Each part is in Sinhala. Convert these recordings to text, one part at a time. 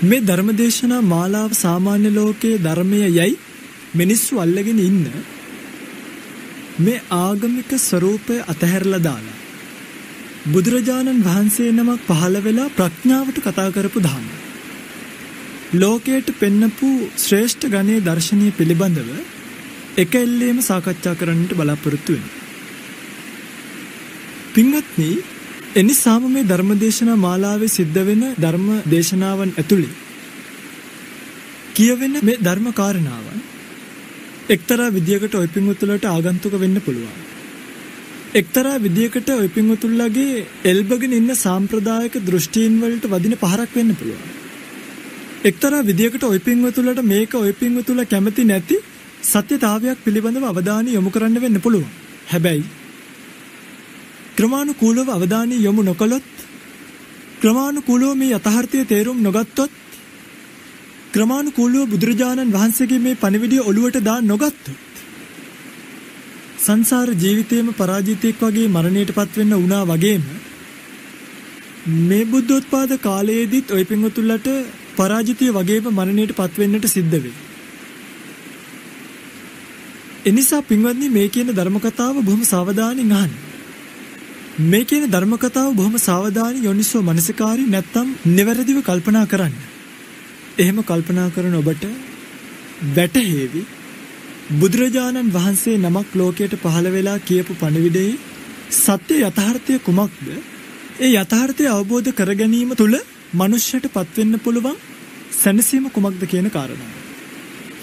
මේ ධර්මදේශනා මාලාව සාමාන්‍ය ලෝකයේ ධර්මය යයි මිනිස්සු අල්ලගෙන ඉන්න මේ ආගමික ස්වરૂපය අතහැරලා දාලා බුදුරජාණන් වහන්සේ නමක් පහළ වෙලා ප්‍රඥාවට කතා කරපු ධර්ම. ලෝකයට පෙන්නපු ශ්‍රේෂ්ඨ ගණයේ දර්ශනීය පිළිබඳව එක එල්ලේම සාකච්ඡා කරන්නට බලාපොරොත්තු වෙනවා. පින්වත්නි, එනිසාම මේ ධර්මදේශනා මාලාවේ සිද්ධ වෙන ධර්ම දේශනාවන් ඇතුළේ කියවෙන මේ ධර්ම කාරණාවන් එක්තරා විදියකට ඔය පින්වතුන්ලට ආගන්තුක වෙන්න පුළුවන්. එක්තරා විදියකට ඔය පින්වතුන්ලගේ එල්බගෙන ඉන්න සාම්ප්‍රදායික දෘෂ්ටීන් වලට වදින පහරක් වෙන්න පුළුවන්. එක්තරා විදියකට ඔය පින්වතුන්ලට මේක ඔය පින්වතුන්ල කැමති නැති සත්‍යතාවයක් පිළිබඳව අවධානය යොමු කරන්න වෙන්න පුළුවන්. හැබැයි ක්‍රමානුකූලව අවධානය යොමු නොකළොත්, ක්‍රමානුකූලව මේ යථාර්ථය තේරුම් නොගත්තොත්, ක්‍රමානුකූලව බුදුරජාණන් වහන්සේගේ මේ පණිවිඩය ඔළුවට දා නොගත්තොත් සංසාර ජීවිතේම පරාජිතෙක් වගේ මරණයටපත් වෙන්න වුණා වගේම මේ බුද්ධෝත්පාද කාලයේදීත් ඔය පින්වතුන්ලට පරාජිතය වගේම මරණයටපත් වෙන්නට සිද්ධ වෙයි. එනිසා පින්වත්නි, මේ කියන ධර්ම කතාව බොහොම සාවධානයෙන් අහන්න. මේ කියන ධර්ම කතාව බොහොම සාවධානී යෝනිසෝ මනසිකාරී නැත්තම් නිවැරදිව කල්පනා කරන්න. එහෙම කල්පනා කරන ඔබට වැටහෙවි බුදුරජාණන් වහන්සේ නමක් ලෝකයට පහළ වෙලා කියපු පණිවිඩයේ සත්‍ය යථාර්ථය කුමක්ද? ඒ යථාර්ථය අවබෝධ කර ගැනීම තුළ මනුෂ්‍යයට පත්වෙන්න පුළුවන් සැනසීම කුමක්ද කියන කාරණාව.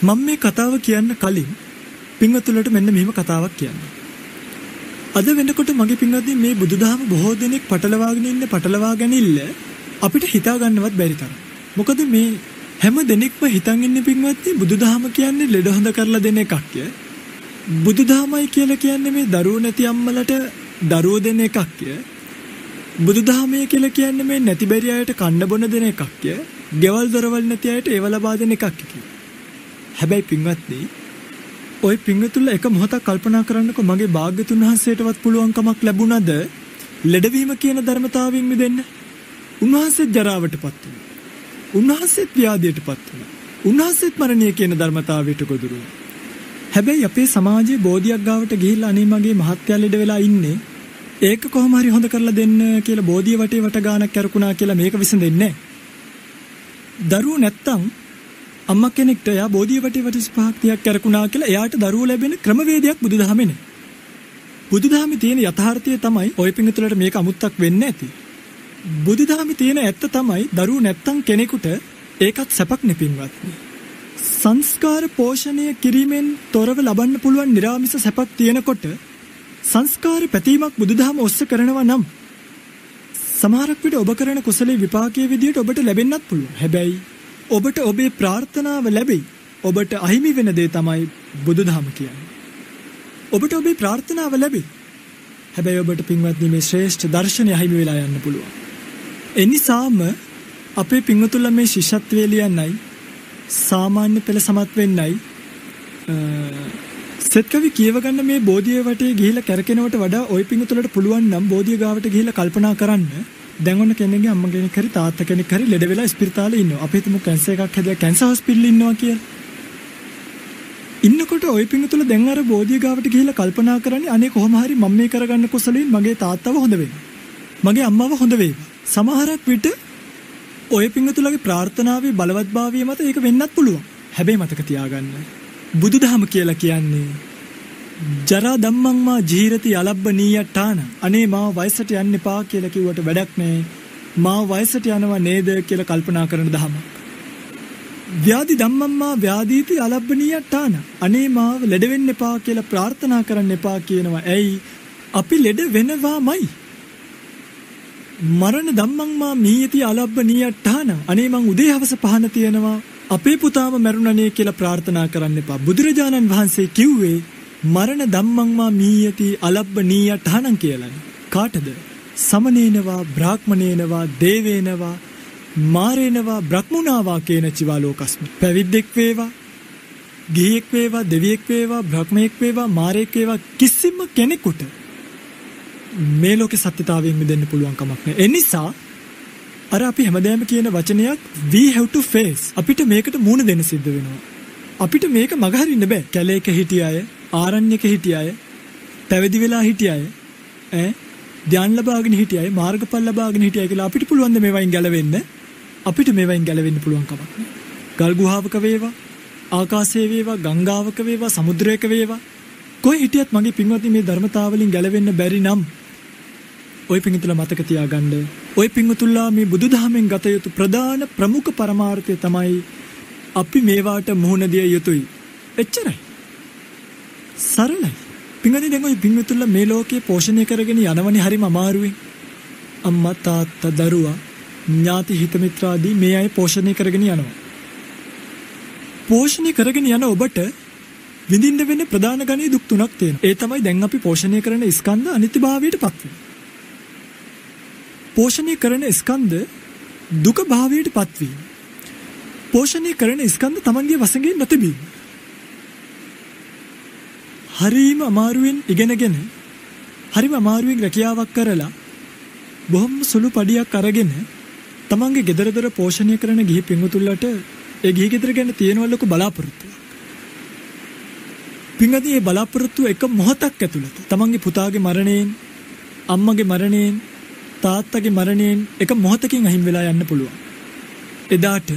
මම මේ කතාව කියන්න කලින් පින්වතුන්ලට මෙන්න මෙහෙම කතාවක් කියන්න. අද වෙනකොට මගේ පින්වත්නි, මේ බුදුදහම බොහෝ දෙනෙක් පටලවාගෙන ඉන්න පටලවා ගැනීම අපිට හිතා ගන්නවත් බැරි තරම්. මොකද මේ හැම දෙනෙක්ම හිතන් ඉන්නේ පින්වත්නි, බුදුදහම කියන්නේ ලෙඩ හොඳ කරලා දෙන එකක් කිය. බුදුදහමයි කියලා කියන්නේ මේ දරුවෝ නැති අම්මලට දරුවෝ දෙන එකක් කිය. බුදුදහමයි කියලා කියන්නේ මේ නැති බැරි අයට කන්න බොන දෙන එකක් කිය. ගෙවල් දොරවල් නැති අයට ඒව ලබා දෙන එකක් කිය. හැබැයි පින්වත්නි, ඔය පින්වතුන්ල එක මොහොතක් කල්පනා කරන්නකෝ, මගේ භාග්‍යතුන් වහන්සේටවත් පුළුවන් කමක් ලැබුණද ලෙඩවීම කියන ධර්මතාවයෙන් මිදෙන්න? උන්වහන්සේත් ජරාවටපත් වුණා. උන්වහන්සේත් ව්‍යාධියටපත් වුණා. උන්වහන්සේත් මරණය කියන ධර්මතාවයට ගොදුරු වුණා. හැබැයි අපේ සමාජයේ බෝධියක් ගාවට ගිහිල්ලා අනේ මගේ මහත්ය ලෙඩ වෙලා ඉන්නේ, ඒක කොහොම හරි හොඳ කරලා දෙන්න කියලා බෝධිය වටේ වට ගානක් කරුණා කියලා මේක විසඳෙන්නේ නැහැ. දරුවෝ නැත්තම් අම්මා කෙනෙක්ට එයා බෝධිය වටේ 25ක් 30ක් කරුණා කියලා එයාට දරුවෝ ලැබෙන ක්‍රමවේදයක් බුදුදහමේ නැහැ. බුදුදහමේ තියෙන යථාර්ථය තමයි ඔය පිංගුතුලට මේක අමුත්තක් වෙන්නේ නැති. බුදුදහමේ තියෙන ඇත්ත තමයි දරුවෝ නැත්තම් කෙනෙකුට ඒකත් සැපක් නෙපින්වත්නි. සංස්කාර පෝෂණය කිරීමෙන් තොරව ලබන්න පුළුවන් නිර්ආමිෂ සැපක් තියෙනකොට සංස්කාර පැතීමක් බුදුදහම ඔස්සේ කරනවා නම් සමහරක් විට ඔබ කරන කුසලයේ විපාකයේ විදියට ඔබට ලැබෙන්නත් පුළුවන්. හැබැයි ඔබට ඔබේ ප්‍රාර්ථනාව ලැබෙයි. ඔබට අහිමි වෙන දේ තමයි බුදුදහම කියන්නේ. ඔබට ඔබේ ප්‍රාර්ථනාව ලැබෙයි. හැබැයි ඔබට පින්වත්නි මේ ශ්‍රේෂ්ඨ දර්ශනය අහිමි වෙලා යන්න පුළුවන්. එනිසාම අපේ පින්වතුන්ලා මේ ශිෂ්‍යත්වයේ ලියන්නයි, සාමාන්‍ය පෙළ සමත් වෙන්නයි, සත්කවි කියව ගන්න මේ බෝධිය වටේ ගිහිලා කැරකෙනවට වඩා ওই පින්වතුන්ලට පුළුවන් නම් බෝධිය ගාවට ගිහිලා කල්පනා කරන්න. දැන් ඔන්න කෙනෙක්ගේ අම්ම කෙනෙක් හරි තාත්තා කෙනෙක් හරි ලෙඩ වෙලා ස්පිරිතාලේ ඉන්නවා. අපි හිතමු කැන්සර් එකක් හැදලා කැන්සර් හොස්පිටල් ඉන්නවා කියලා. ඉන්නකොට ওই පිංගුතුල දැන් අර බෝධිය ගාවට ගිහිල්ලා කල්පනා කරන්නේ අනේ කොහොම හරි මම මේ කරගන්න කුසලයෙන් මගේ තාත්තව හොඳ වෙන්න. මගේ අම්මව හොඳ වේවා. සමහරක් විට ওই පිංගුතුලගේ ප්‍රාර්ථනාවේ බලවත්භාවය මත ඒක වෙන්නත් පුළුවන්. හැබැයි මතක තියාගන්න. බුදුදහම කියලා කියන්නේ ජරා ධම්මං මා ජීරති අලබ්බනීයටාන. අනේ මා වයසට යන්න එපා කියලා කිව්වට වැඩක් නෑ. මා වයසට යනවා නේද කියලා කල්පනා කරන දහමක්. ව්‍යාධි ධම්මං මා ව්‍යාධීති අලබ්බනීයටාන. අනේ මාව ලෙඩ වෙන්න එපා කියලා ප්‍රාර්ථනා කරන්න එපා කියනවා. ඇයි? අපි ලෙඩ වෙනවාමයි. මරණ ධම්මං මා මීයති අලබ්බනීයටාන. අනේ මං උදේ හවස පහන තියනවා, අපේ පුතාම මැරුණනේ කියලා ප්‍රාර්ථනා කරන්න එපා. බුදුරජාණන් වහන්සේ කිව්වේ මරණ ධම්මං මා මීයති අලබ්බනීයටාන කියලානේ. කාටද? සමනේනවා, බ්‍රාහ්මණේනවා, දේවේනවා, මාරේනවා, බ්‍රහ්මුණාවා කියන චිවාලෝකස්මි. පැවිද්දෙක් වේවා, ගිහියෙක් වේවා, දෙවියෙක් වේවා, බ්‍රහ්මයෙක් වේවා, මාරයෙක් වේවා, කිසිම කෙනෙකුට මේ ලෝකේ සත්‍යතාවයෙන් මිදෙන්න පුළුවන් කමක් නැහැ. ඒ නිසා අර අපි හැමදේම කියන වචනයක් we have to face. අපිට මේකට මුහුණ දෙන්න සිද්ධ වෙනවා. අපිට මේක මගහරින්න බෑ. කැලේක හිටිය අය, ආරණ්‍යක හිටිය අය, පැවිදි වෙලා හිටිය අය, ධ්‍යාන ලබාගෙන හිටිය අය, මාර්ගඵල ලබාගෙන හිටිය අය කියලා අපිට පුළුවන් ද මේවයින් ගැලවෙන්න? අපිට මේවයින් ගැලවෙන්න පුළුවන් කමක් නෑ. ගල් ගුහාවක වේවා, ආකාශයේ වේවා, ගංගාවක වේවා, සමුද්‍රයක වේවා, කොයි හිටියත් මගේ පින්වත්නි මේ ධර්මතාවලින් ගැලවෙන්න බැරි නම් ඔය පින්තුලා මතක තියාගන්න. ඔය පින්තුලා මේ බුදුදහමෙන් ගත යුතු ප්‍රධාන ප්‍රමුඛ පරමාර්ථය තමයි අපි මේවාට මුහුණ දිය යුතුයි. එච්චරයි. සරලයි. පින්වත්නි දැන් ඔය පින්තුලා මේ ලෝකේ පෝෂණය කරගෙන යනවනේ හරිම අමාරුවෙන්. අම්මා තාත්තා දරුවා ඥාති හිත මිත්‍රාදී මේ අය පෝෂණය කරගෙන යනවා. පෝෂණය කරගෙන යන ඔබට විඳින්න වෙන ප්‍රධාන ගණයේ දුක් තුනක් තියෙනවා. ඒ තමයි දැන් අපි පෝෂණය කරන ස්කන්ධ අනිත්‍යභාවයට පත් වෙනවා. පෝෂණය කරන ස්කන්ධ දුක භාවයට පත් වීම. පෝෂණය කරන ස්කන්ධ තමන්ගේ වශයෙන් නොතිබීම. හරිම අමාරුවෙන් ඉගෙනගෙන හරිම අමාරුවෙන් රැකියාවක් කරලා බොහොම සුළු පඩියක් අරගෙන තමන්ගේ ගෙදර දොර පෝෂණය කරන ගිහි පින්වතුන්ලට ඒ ගිහි ගෙදර ගැන තියෙන ලොකු බලාපොරොත්තුවක්. පින්වත්නි මේ බලාපොරොත්තුව එක මොහොතක් ඇතුළත තමන්ගේ පුතාගේ මරණයෙන්, අම්මගේ මරණයෙන්, තාත්තගේ මරණයෙන් එක මොහොතකින් අහිමි වෙලා යන්න පුළුවන්. එදාට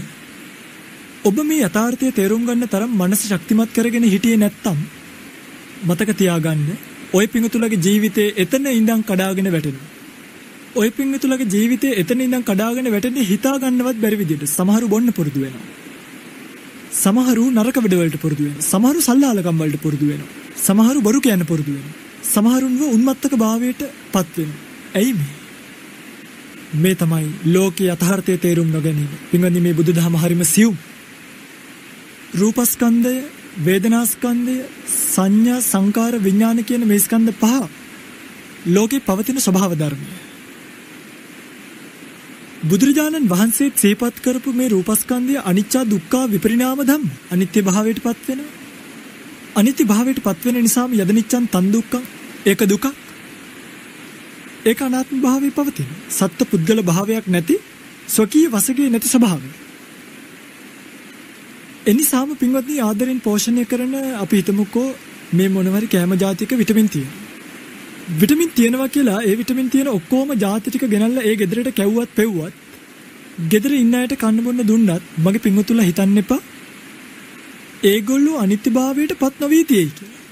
ඔබ මේ යථාර්ථය තේරුම් ගන්න තරම් මනස ශක්තිමත් කරගෙන හිටියේ නැත්තම් මතක තියාගන්න ඔය පින්වතුන්ලගේ ජීවිතේ එතන ඉඳන් කඩාගෙන වැටෙනවා. ඔය පින්වතුන්ලගේ ජීවිතේ එතන ඉඳන් කඩාගෙන වැටෙන්නේ හිතා ගන්නවත් බැරි විදිහට. සමහරු බොන්න පුරුදු වෙනවා. සමහරු නරක වැඩ වලට පුරුදු වෙනවා. සමහරු සල්ලාලකම් වලට පුරුදු වෙනවා. සමහරු බොරු කියන්න පුරුදු වෙනවා. සමහරුන්ව උන්මත්තක භාවයට පත් වෙනවා. ඇයි මේ? මේ තමයි ලෝකයේ යථාර්ථයේ තේරුම් නොගැනීම. පින්වත්නි මේ බුදුදහම හරිම සියුම්. රූපස්කන්ධය, වේදනාස්කන්ධය, සංඥා, සංකාර, විඥාන කියන මේ ස්කන්ධ පහ ලෝකේ පවතින ස්වභාව ධර්මය. බුදුරජාණන් වහන්සේ සේපත් කරපු මේ රූපස්කන්ධය අනිච්ච දුක්ඛ විපරිණාම ධම්ම. අනිත්‍ය භාවයට පත් වෙනවා. අනිත්‍ය භාවයට පත් වෙන නිසාම යදනිච්ඡන් තන් දුක්ඛං. ඒක දුකක්. ඒක අනාත්ම භාවයේ පවතින. සත්ත්ව පුද්ගල භාවයක් නැති ස්වකීය වශයෙන් නැති ස්වභාවය. එනිසාම පින්වත්නි ආදරෙන් පෝෂණය කරන අපි හිතමුකෝ මේ මොනවාරි කැම ජාතික විටමින් තියෙනවා. විටමින් තියෙනවා කියලා ඒ විටමින් තියෙන ඔක්කොම ජාති ටික ගෙනල්ලා ඒ ගෙදරට කැව්වත් පෙව්වත් ගෙදර ඉන්න අයට කන්න බොන්න දුන්නත් මගේ පින්වතුන්ලා හිතන්න එපා ඒගොල්ලෝ අනිත්‍යභාවයට පත් නොවී තියෙයි කියලා.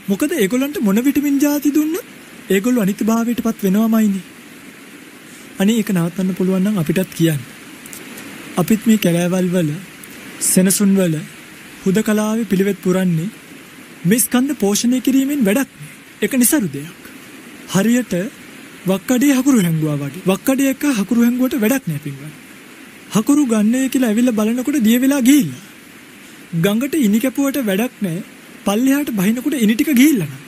මොකද ඒගොල්ලන්ට මොන විටමින් ජාති දුන්නත් ඒගොල්ලෝ අනිත්‍යභාවයට පත් වෙනවමයිනේ. අනේ ඒක නවත්තන්න පුළුවන් නම් අපිටත් කියන්න. අපිත් මේ කැලෑවල් වල සෙනසුන් වල හුදකලාවේ පිළිවෙත් පුරන්නේ මේ ස්කන්ධ පෝෂණය කිරීමෙන් වැඩක් නෑ. ඒක නිසරු දෙයක්. හරියට වක්කඩේ හකුරු හැංගුවා වගේ. වක්කඩේක හකුරු හැංගුවට වැඩක් නෑ පින්වත්නි. හකුරු ගන්නයි කියලා ඇවිල්ලා බලනකොට දිය වෙලා ගිහිල්ලා. ගඟට ඉනි කැපුවට වැඩක් නෑ. පල්ලෙහාට බහිනකොට ඉනි ටික ගිහිල්ලා නෑ.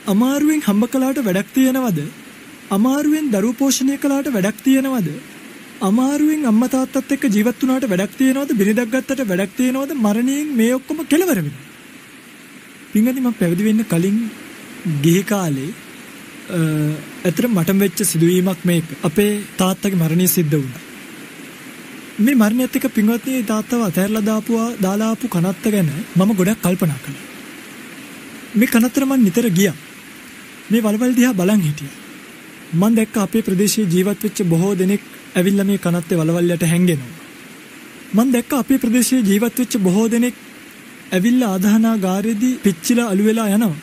අමාරුවෙන් හම්බ කළාට වැඩක් තියනවද? අමාරුවෙන් දරුවෝ පෝෂණය කළාට වැඩක් තියනවද? අමාරුවෙන් අම්මා තාත්තත් එක්ක ජීවත් වුණාට වැඩක් තියනවද? බිරිඳක් ගත්තට වැඩක් තියනවද? මරණයෙන් මේ ඔක්කොම කෙලවර වෙනවා. පින්වත්නි මම පැවිදි වෙන්න කලින් ගිහි කාලේ අතර මටම වෙච්ච සිදුවීමක් මේක. අපේ තාත්තගේ මරණය සිද්ධ වුණා. මේ මරණයත් එක්ක පින්වත්නි තාත්තව අතහැරලා දාලා ආපු කනත්ත ගැන මම ගොඩක් කල්පනා කළා. මේ කනත්තර මම නිතර ගියා. මේ වලවල් දිහා බලන් හිටියා. මම දැක්ක අපේ ප්‍රදේශයේ ජීවත් වෙච්ච බොහෝ දෙනෙක් ඇවිල්ලා මේ කනත්තේ වලවල් යට හැංගෙනවා. මම දැක්ක අපේ ප්‍රදේශයේ ජීවත් වෙච්ච බොහෝ දෙනෙක් ඇවිල්ලා ආදාහනාගාරයේදී පිච්චිලා අළු වෙලා යනවා.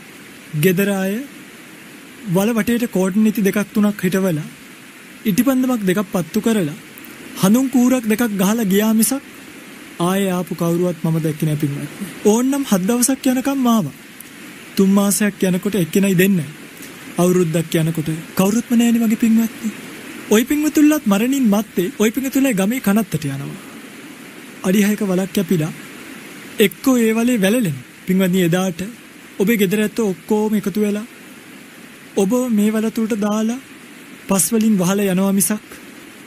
ගෙදර අය වල වටේට කෝටන් නිති දෙකක් තුනක් හිටවලා ඉටිපන්දමක් දෙකක් පත්තු කරලා හඳුන් කූරක් දෙකක් ගහලා ගියා මිසක් ආයේ ආපු කවුරුවත් මම දැක්කේ නැහැ පින්වත්නි. ඕන්නම් 7 දවසක් යනකම් ආවා. 3 මාසයක් යනකොට එක්කෙනයි දෙන්නේ. අවුරුද්දක් යනකොට කවුරුත්ම නැහැනේ වගේ පින්වත්නි. ওই පින්වතුන්ලත් මරණින් මත්තේ ওই පින්වතුන්ලා ගමේ කනත්තට යනවා. අඩි 6ක වලක් කැපිලා එක්කෝ ඒ වලේ වැළලෙන. පින්වත්නි එදාට ඔබේ ගෙදර ඇත්තෝ ඔක්කොම එකතු වෙලා ඔබ මේ වලතුලට දාලා පස් වලින් වහලා යනවා මිසක්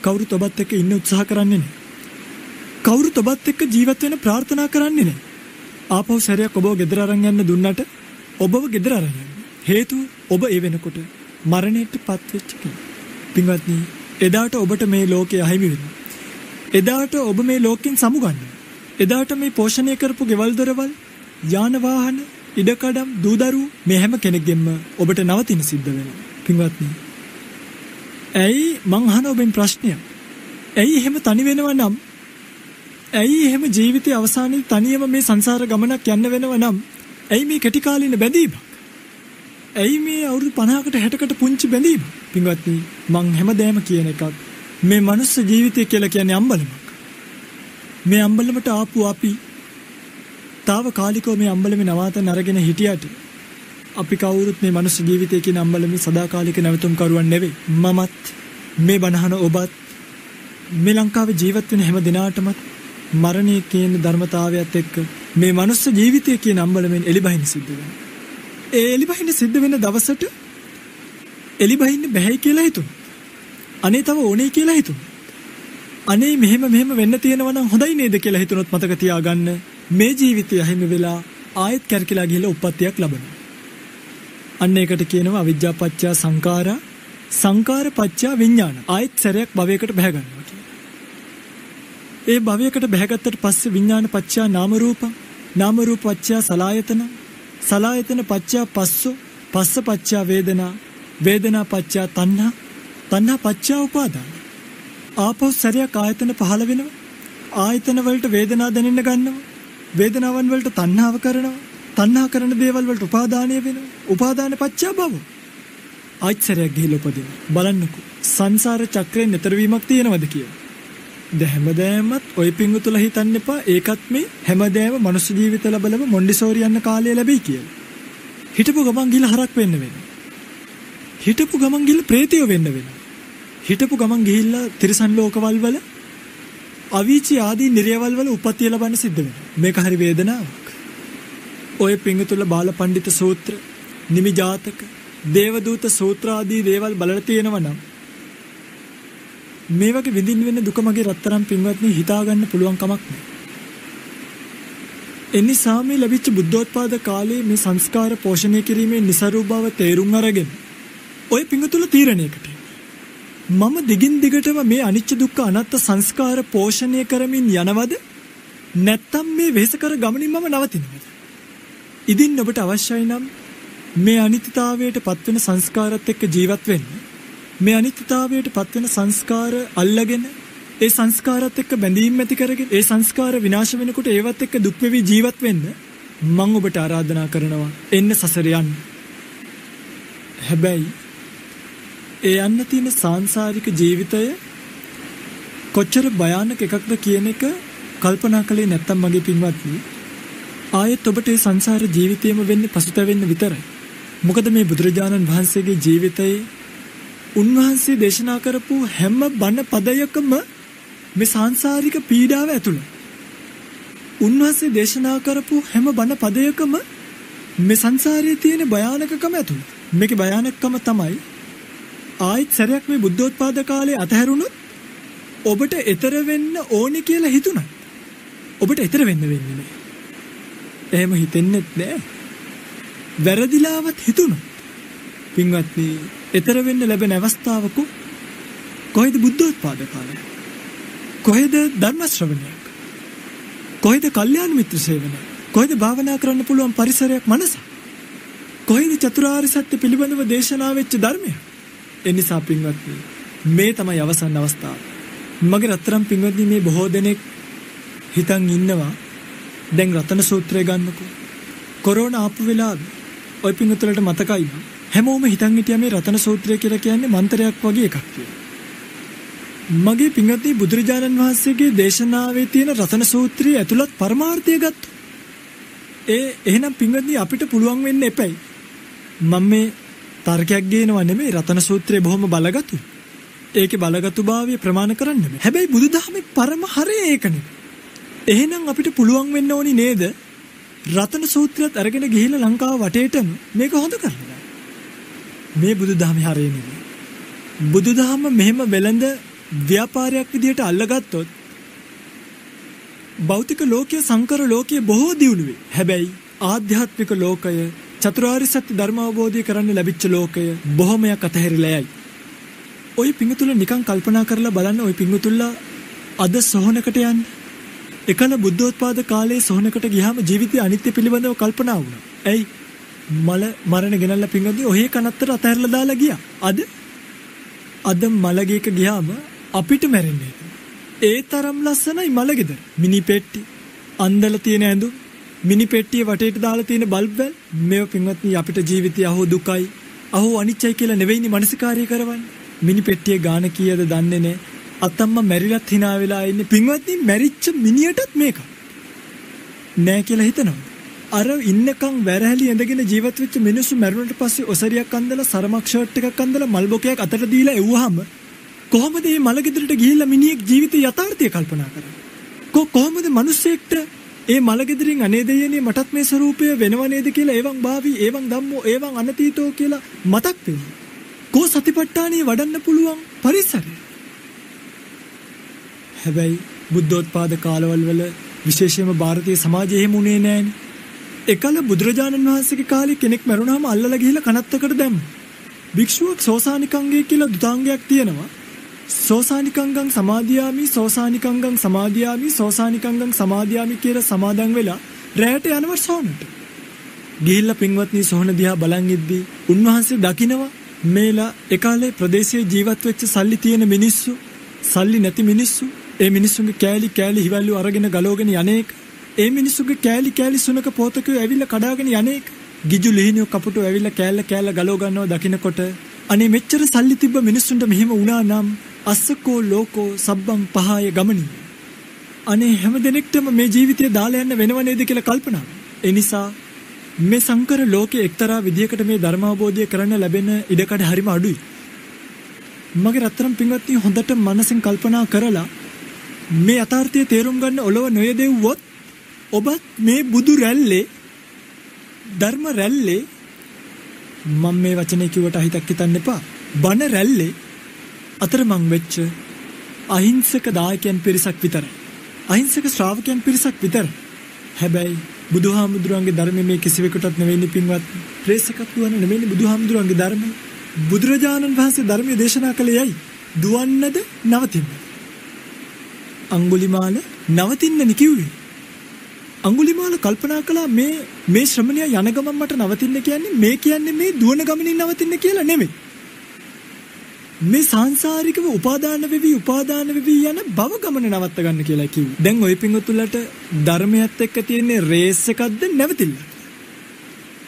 කවුරුත් ඔබත් එක්ක ඉන්න උත්සාහ කරන්නේ නැහැ. කවුරුත් ඔබත් එක්ක ජීවත් වෙන්න ප්‍රාර්ථනා කරන්නේ නැහැ. ආපහු සැරයක් ඔබව ගෙදර අරන් යන්න දුන්නට ඔබව ගෙදර අරන් යන්නේ. හේතුව ඔබ ඒ වෙනකොට මරණයට පත් වෙච්ච කෙනෙක්. පින්වත්නි එදාට ඔබට මේ ලෝකය අහිමි වෙනවා. එදාට ඔබ මේ ලෝකෙන් සමුගන්නවා. එදාට මේ පෝෂණය කරපු ගෙවල් දොරවල්, යාන වාහන, ඉඩකඩම්, දූදරු මේ හැම කෙනෙක්ගෙම ඔබට නවතින සිද්ධ වෙනවා. පින්වත්නි, ඇයි මං අහන ඔබෙන් ප්‍රශ්නයක්? ඇයි එහෙම තනි වෙනව නම්? ඇයි එහෙම ජීවිතයේ අවසානයේ තනියම මේ සංසාර ගමනක් යන්න වෙනව නම්? ඇයි මේ කෙටි කාලින බැඳීමක්? ඇයි මේ අවුරුදු 50කට 60කට පුංචි බැඳීමක්? පින්වත්නි, මං හැමදේම කියන එකක්, මේ මනුස්ස ජීවිතය කියලා කියන්නේ අම්බලමක්. මේ අම්බලමට ආපු අපි తాවකාලිකව මේ අම්බලමේ නවාතැන් අරගෙන හිටියට අපි කවුරුත් මේ මනුස්ස ජීවිතය කියන අම්බලමේ සදාකාලික නැවතුම් කරුවන් නෙවෙයි. මමත් මේ බණහන ඔබත් මේ ලංකාවේ ජීවත් වෙන හැම දිනාටම මරණය කියන ධර්මතාවයත් එක්ක මේ මනුස්ස ජීවිතය කියන අම්බලමෙන් එලිබහින්න සිද්ධ වෙනවා. ඒ එලිබහින්න සිද්ධ වෙන දවසට එලිබහින්න බැහැයි කියලා හිතුණා. අනේ තව ඕනේ කියලා හිතුණා. අනේ මෙහෙම වෙන්න තියෙනවා නම් හොඳයි නේද කියලා හිතුනොත් මතක තියාගන්න, මේ ජීවිතය හැම වෙලා ආයෙත් කැරකිලා ගිහලා උප්පත්තියක් ලබනවා. අන්න ඒකට කියනවා අවිජ්ජා පත්‍ය සංඛාරා, සංඛාර පත්‍ය විඥාන. ආයෙත් සැරයක් භවයකට බැහැ ගන්නවා කියලා. ඒ භවයකට බැහැගත්තට පස්සේ විඥාන පත්‍ය නාම රූප, නාම රූප පත්‍ය සලආයතන, සලආයතන පත්‍ය පස්සෝ, පස්ස පත්‍ය වේදනා, වේදනා පත්‍ය තණ්හා, තණ්හා පත්‍ය උපාදාන. ආපහු සැරයක් ආයතන පහළ වෙනවා. ආයතන වලට වේදනා දැනෙන්න ගන්නවා. වේදනාවන් වලට තණ්හාව කරනවා. තණ්හා කරන දේවල් වලට උපාදානය වෙනවා. උපාදාන පත්‍ය භව. ආයෙත් සැරයක් ගිහිල්ලා උපදිනවා. බලන්නකෝ සංසාර චක්‍රයෙන් ඈතර වීමක් තියෙනවද කියලා. හැමදෑමත් ඔය පිංගුතුල හිතන්න එපා ඒකත් මේ හැමදෑම මනුස්ස ජීවිත ලැබලම මොන්ඩිසෝරි යන කාලය ලැබෙයි කියලා. හිටපු ගමන් ගිහලා හරක් වෙන්න වෙනවා. හිටපු ගමන් ගිහලා ප්‍රේතයෝ වෙන්න වෙනවා. හිටපු ගමන් ගිහිල්ලා තිරිසන් ලෝකවල වල අවීචි ආදී නිරයවල් වල උපත්ති ලබන්න සිද්ධ වෙනවා. මේක හරි වේදනාවක්. ඔය පිංගුතුල බාල පඬිත සූත්‍ර, නිමි ජාතක, දේවදූත සූත්‍ර ආදී දේවල් බලලා තියෙනවා නම් මේ වගේ විඳින්න වෙන දුක මගේ රත්තරන් පින්වත්නි හිතා ගන්න පුළුවන් කමක් නැහැ. එනිසා මේ ලැබිච්ච බුද්ධෝත්පාද කාලයේ මේ සංස්කාර පෝෂණය කිරීමේ નિසරු බව තේරුම් අරගෙන ඔය පිංගුතුල තීරණයකට මම දිගින් දිගටම මේ අනිච්ච දුක්ඛ අනාත්ම සංස්කාර පෝෂණය කරමින් යනවද නැත්නම් මේ වෙහෙසකර ගමනින් මම නවතිනවද? ඉදින් ඔබට අවශ්‍යයි නම් මේ අනිත්‍යතාවයට පත්වෙන සංස්කාරات එක්ක ජීවත් වෙන්න. මේ අනිත්‍යතාවයට පත්වෙන සංස්කාර අල්ලගෙන ඒ සංස්කාරات එක්ක බැඳීම් ඇති කරගෙන ඒ සංස්කාර විනාශ වෙනකොට ඒවත් එක්ක දුක් වෙවි ජීවත් වෙන්න මම ඔබට ආරාධනා කරනවා එන්න සසර යන්න. හැබැයි ඒ යන්න තියෙන සාංශාරික ජීවිතය කොච්චර භයානක එකක්ද කියන එක කල්පනා කළේ නැත්තම් මගේ පින්වත්නි ආයෙත් ඔබට ඒ සංසාර ජීවිතයම වෙන්නේ පසුතැවෙන්න විතරයි. මොකද මේ බුදුරජාණන් වහන්සේගේ ජීවිතයේ උන්වහන්සේ දේශනා කරපු හැම බණ පදයකම මේ සාංශාරික පීඩාව ඇතුළේ. උන්වහන්සේ දේශනා කරපු හැම බණ පදයකම මේ සංසාරයේ තියෙන භයානකකම ඇතුළේ. මේකේ භයානකකම තමයි ආයිත් සැරයක් මේ බුද්ධෝත්පාද කාලේ අතහැරුණොත් ඔබට ඈතර වෙන්න ඕනි කියලා හිතුණා. ඔබට ඈතර වෙන්න වෙන්නේ නැහැ. එහෙම හිතෙන්නෙත් නැහැ. වැරදිලාවත් හිතුණා. පින්වත්නි, ඈතර වෙන්න ලැබෙන අවස්ථාවක කොහෙද බුද්ධෝත්පාද කාලය? කොහෙද ධර්ම ශ්‍රවණයක්? කොහෙද කල්යාණ මිත්‍ර සේවනය? කොහෙද භාවනා කරන්න පුළුවන් පරිසරයක් මනස? කොහෙද චතුරාර්ය සත්‍ය පිළිබඳව දේශනා වෙච්ච ධර්මය? එනිසා පින්වත්නි, මේ තමයි අවසන් අවස්ථාව. මගේ රත්තරන් පින්වත්නි, මේ බොහෝ දෙනෙක් හිතන් ඉන්නවා දැන් රතන සූත්‍රය ගන්නකෝ. කොරෝනා ආපු වෙලාවේ ඔය පින්වතුන්ට මතකයි හැමෝම හිතන් හිටියා මේ රතන සූත්‍රය කියලා කියන්නේ මන්ත්‍රයක් වගේ එකක් කියලා. මගේ පින්වත්නි, බුදුරජාණන් වහන්සේගේ දේශනාවේ තියෙන රතන සූත්‍රය ඇතුළත් පරමාර්ථය ගත්තා. එහෙනම් පින්වත්නි, අපිට පුළුවන් වෙන්න එපයි. මම මේ තර්කයක් ගේනවා නෙමෙයි. රතන සූත්‍රය බොහොම බලගතුයි. ඒකේ බලගතුභාවය ප්‍රමාණ කරන්න බෑ. හැබැයි බුදුදහමේ පරම හරය ඒකනේ. එහෙනම් අපිට පුළුවන් වෙන්න ඕනි නේද? රතන සූත්‍රයත් අරගෙන ගිහිල්ලා ලංකාව වටේටම මේක හොඳ කරලා. මේ බුදුදහමේ හරය නෙමෙයි. බුදුදහම මෙහෙම වෙලඳ ව්‍යාපාරයක් විදියට අල්ලගත්තොත් භෞතික ලෝකයේ සංකර ලෝකයේ බොහෝ දියුණු වේ. හැබැයි ආධ්‍යාත්මික ලෝකය, චතුරාර්ය සත්‍ය ධර්ම අවබෝධය කරන්න ලැබිච්ච ලෝකය බොහොමයක් අතහැරිලා යයි. ওই පිංගුතුල නිකන් කල්පනා කරලා බලන්න ওই පිංගුතුල්ලා අද සොහනකට යන්න. එකල බුද්ධෝත්පාද කාලයේ සොහනකට ගියාම ජීවිතයේ අනිත්‍ය පිළිබඳව කල්පනා වුණා. ඇයි? මල මරණ ගෙනල්ලා පිංගුතුනි ඔහේ කනත්තර අතහැරලා දාලා ගියා. අද මලගේක ගියාම අපිට මැරෙන්නේ. ඒ තරම් ලස්සනයි මලගෙදර. මිනි පෙට්ටි, අන්දලා තියෙන ඇඳුම්, මිනි පෙට්ටියේ වටේට දාලා තියෙන බල්බ් වල මේව පිංගුතුනි අපිට ජීවිතය අහෝ දුකයි, අහෝ අනිච්චයි කියලා නෙවෙයිනි මනසිකාරය කරවන්නේ. මිනි පෙට්ටියේ ගාන කීයද දන්නේ නැහැ. අතම්ම මැරිලත් hina වෙලා ඉන්නේ. පිංගුතුනි මැරිච්ච මිනියටත් මේක නෑ කියලා හිතනවා. අර ඉන්නකම් වැරහැලි ඇඳගෙන ජීවත් වෙච්ච මිනිස්සු මැරුණට පස්සේ ඔසරියක් අන්දලා සරමක් ෂර්ට් එකක් අන්දලා මල් බොකයක් අතට දීලා එව්වහම කොහොමද මේ මල ගෙදරට ගිහිල්ලා මිනිහෙක් ජීවිතේ යථාර්ථය කල්පනා කරන්නේ? කොහොමද මිනිස්සෙක්ට ඒ මල ගෙදරින් අනේ දෙයනේ මටත් මේ ස්වරූපය වෙනව නේද කියලා එවං භාවි එවං ධම්මෝ එවං අනතීතෝ කියලා මතක් වෙන්නේ. කෝ සතිපට්ඨානිය වඩන්න පුළුවන් පරිසරය. හැබැයි බුද්ධෝත්පාද කාලවල වල විශේෂයෙන්ම ಭಾರತೀಯ සමාජයේ එහෙම උනේ නෑනේ. එකල බුදුරජාණන් වහන්සේගේ කාලේ කෙනෙක් මරුණාම අල්ලලා ගිහිල්ලා කනත්තකට දැම්මා. භික්ෂුවක් සෝසානිකංගය කියලා දුතාංගයක් තියෙනවා. සෝසානිකංගං සමාදියාමි සෝසානිකංගං සමාදියාමි සෝසානිකංගං සමාදියාමි කියලා සමාදන් වෙලා රැයට යනවා සෝනට. ගිහිල්ලා පින්වත්නි සෝන දිහා බලන් ඉද්දී උන්වහන්සේ දකිනවා මේලා ඒකාලේ ප්‍රදේශයේ ජීවත් වෙච්ච සල්ලි තියෙන මිනිස්සු, සල්ලි නැති මිනිස්සු, ඒ මිනිස්සුන්ගේ කෑලි හිවල්ලු අරගෙන ගලවගෙන යන්නේක. ඒ මිනිස්සුගේ කෑලි සුනක පොතකෝ ඇවිල්ලා කඩාගෙන යන්නේක. ගිජු ලිහිනියෝ කපුටෝ ඇවිල්ලා කෑල්ල ගලව ගන්නව දකින්නකොට අනේ මෙච්චර සල්ලි තිබ්බ මිනිස්සුන්ට මෙහෙම වුණා නම් අස්සකෝ ලෝකෝ සබ්බං පහය ගමනි. අනේ හැම දිනෙකටම මේ ජීවිතය දාලා යන්න වෙනව නේද කියලා කල්පනා. ඒ නිසා මේ සංකර ලෝකයේ එක්තරා විදියකට මේ ධර්ම අවබෝධය කරන්න ලැබෙන ඉඩකඩ හරිම අඩුයි. මගේ රත්තරන් පින්වත්නි හොඳට මනසෙන් කල්පනා කරලා මේ යථාර්ථය තේරුම් ගන්න ඔලව නොයදෙව්වොත් ඔබත් මේ බුදු රැල්ලේ ධර්ම රැල්ලේ මම මේ වචනේ කිව්වට අහිතක් හිතන්න එපා. බණ රැල්ලේ අතරමං වෙච්ච අහිංසක දායකයන් පිරිසක් විතරයි. අහිංසක ශ්‍රාවකයන් පිරිසක් විතරයි. හැබැයි බුදුහාමුදුරන්ගේ ධර්මයේ මේ කිසිවෙකුටත් නෙවෙයි පින්වත් ප්‍රේසකත් දුවන නෙවෙයි බුදුහාමුදුරන්ගේ ධර්මය. බුදුරජාණන් වහන්සේ ධර්මයේ දේශනා කළේයි දුවන්නද නවතින්නද? අඟුලිමාල නවතින්නනි කිව්වේ. අඟුලිමාල කල්පනා කළා මේ ශ්‍රමණයා යන ගමන් මට නවතින්න කියන්නේ මේ කියන්නේ මේ දුවන ගමනින් නවතින්න කියලා නෙමෙයි. මේ සංසාරිකව උපාදාන වෙවි යන භව ගමන නවත්ත ගන්න කියලා කිව්වේ. දැන් ওই පින්වතුන්ලට ධර්මයත් එක්ක තියෙන රේස් එකක්ද නැවතිල්ල.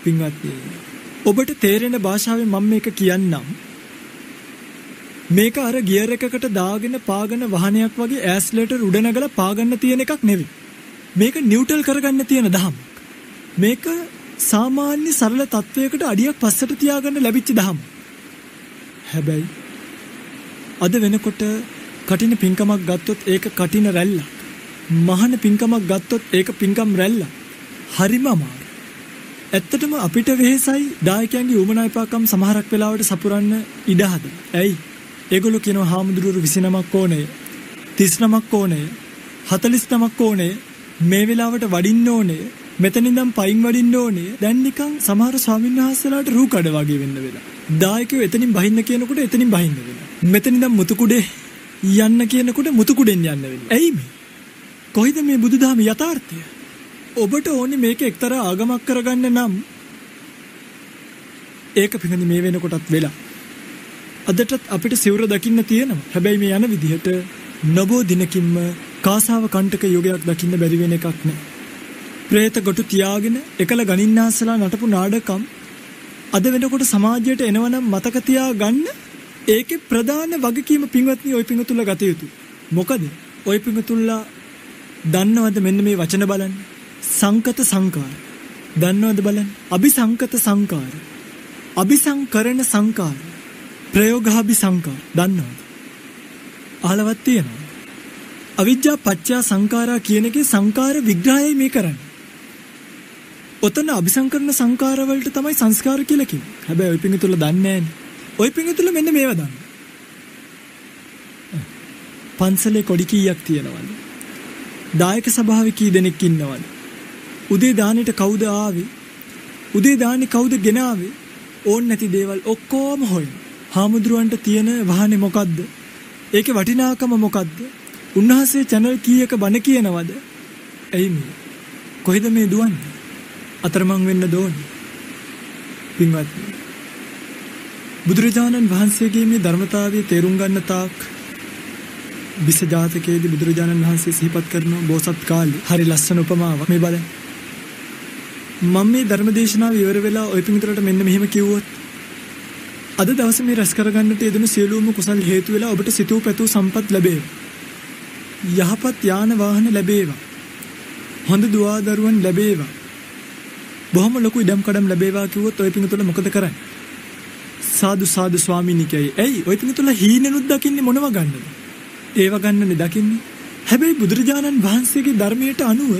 පින්වත්නි ඔබට තේරෙන භාෂාවෙන් මම මේක කියන්නම්. මේක අර ගියර් එකකට දාගෙන පාගන වාහනයක් වගේ ඇස්ලේටර් උඩ නැගලා පාගන්න තියෙන එකක් නෙවෙයි. මේක නියුට්‍රල් කරගන්න තියෙන දහමක්. මේක සාමාන්‍ය සරල තත්වයකට අඩියක් පස්සට තියාගන්න ලැබිච්ච දහම. හැබැයි අද වෙනකොට කටින පින්කමක් ගත්තොත් ඒක කටින රැල්ලක්. මහාන පින්කමක් ගත්තොත් ඒක පින්කම් රැල්ලක්. හරිම අමාරු. ඇත්තටම අපිට වෙහෙසයි දායකයන්ගේ උමනායිපාකම් සමහරක් වෙලාවට සපුරන්න ඉඩ හදලා. ඇයි? ඒගොල්ලෝ කියනවා හාමුදුරුවෝ 29ක් ඕනේ, 39ක් ඕනේ, 49ක් ඕනේ. මේ වෙලාවට වඩින්න ඕනේ, මෙතන ඉඳන් පයින් වඩින්න ඕනේ. දැන් නිකන් සමහර ස්වාමීන් වහන්සේලාට රූ කඩ වගේ වෙන්න වෙලා. දායකයෝ එතනින් බහින්න කියනකොට එතනින් බහින්න වෙනවා. මෙතන ඉඳන් මුතුකුඩේ යන්න කියනකොට මුතුකුඩෙන් යන්න වෙනවා. ඇයි මේ? කොයිද මේ බුදුදහම යථාර්ථය? ඔබට ඕනේ මේක එක්තරා ආගමක් කරගන්න නම් ඒක පිටින් මේ වෙනකොටත් වෙලා. අදටත් අපිට සිවුර දකින්න තියෙනවා. හැබැයි මේ යන විදිහට නබෝ දිනකින්ම කාසාව කණ්ඩක යෝගයක් දකින්න බැරි වෙන එකක් නෑ. പ്രേත ගොටු තියාගෙන එකල ගණින්නාසලා නටපු නාඩකම් අද වෙනකොට සමාජයට එනවනම් මතක තියාගන්න. ඒකේ ප්‍රධාන වගකීම පින්වත්නි ওই පින්තුල්ලා ගත යුතුයි. මොකද ওই පින්තුල්ලා දන්නවද මෙන්න මේ වචන බලන්න. සංකත සංකාර. දන්නවද බලන්න. අபிසංකත සංකාර. අபிසංකරණ සංකාර. ප්‍රයෝගාභි සංකාර. දන්නවද? අහලවත් තියෙනවා. අවිජ්ජා පත්‍ය සංඛාරා කියන එකේ සංඛාර විග්‍රහයයි මේ කරන්නේ. ඔතන අபிසංකරණ සංඛාර වලට තමයි සංස්කාර කියලා කිව්වේ. හැබැයි ওই පිංගුතුල දන්නේ නැහැනේ. ওই පිංගුතුල මෙන්න මේවා දන්නවා. පන්සලේ කොඩි කීයක් තියෙනවද? දායක සභාවේ කී දෙනෙක් ඉන්නවද? උදේ දානෙට කවුද ආවේ? උදේ දානේ කවුද ගෙනාවේ? ඕන් නැති දේවල් ඔක්කොම හොයන. හාමුදුරුවන්ට තියෙන වාහනේ මොකද්ද? ඒකේ වටිනාකම මොකද්ද? උන්වහන්සේ channel කීයක බණ කියනවද? එයි මේ කොහෙද මේ දුවන්නේ? අතරමං වෙන්න දෝන්නේ. පින්වත්නි, බුදුරජාණන් වහන්සේගේ මේ ධර්මතාවය තේරුම් ගන්න තාක් විස ජාතකයේදී බුදුරජාණන් වහන්සේ සිහිපත් කරන බෝසත් කාලේ හරි ලස්සන උපමාවක් මේ බලන්න. මම මේ ධර්මදේශනාව ඉවර වෙලා ওই පිටුතරට මෙන්න මෙහෙම කිව්වොත් අද දවසේ මේ රැස් කරගන්නට යෙදුණු සියලුම කුසල් හේතු වෙලා ඔබට සිතූ පැතූ සම්පත් ලැබේවා. යහපත් යාන වාහන ලැබේවා. හොඳ දුවා දරුවන් ලැබේවා. බොහොම ලොකු ඉඩම් කඩම් ලැබේවා කිව්වොත් ওই පිටුතල මොකද කරන්නේ? සාදු සාදු ස්වාමීනි කියයි. ඇයි ওই පිටුතල හීනෙනුත් දකින්නේ මොනව ගන්නද? ඒව ගන්නනේ දකින්නේ. හැබැයි බුදුරජාණන් වහන්සේගේ ධර්මයට අනුව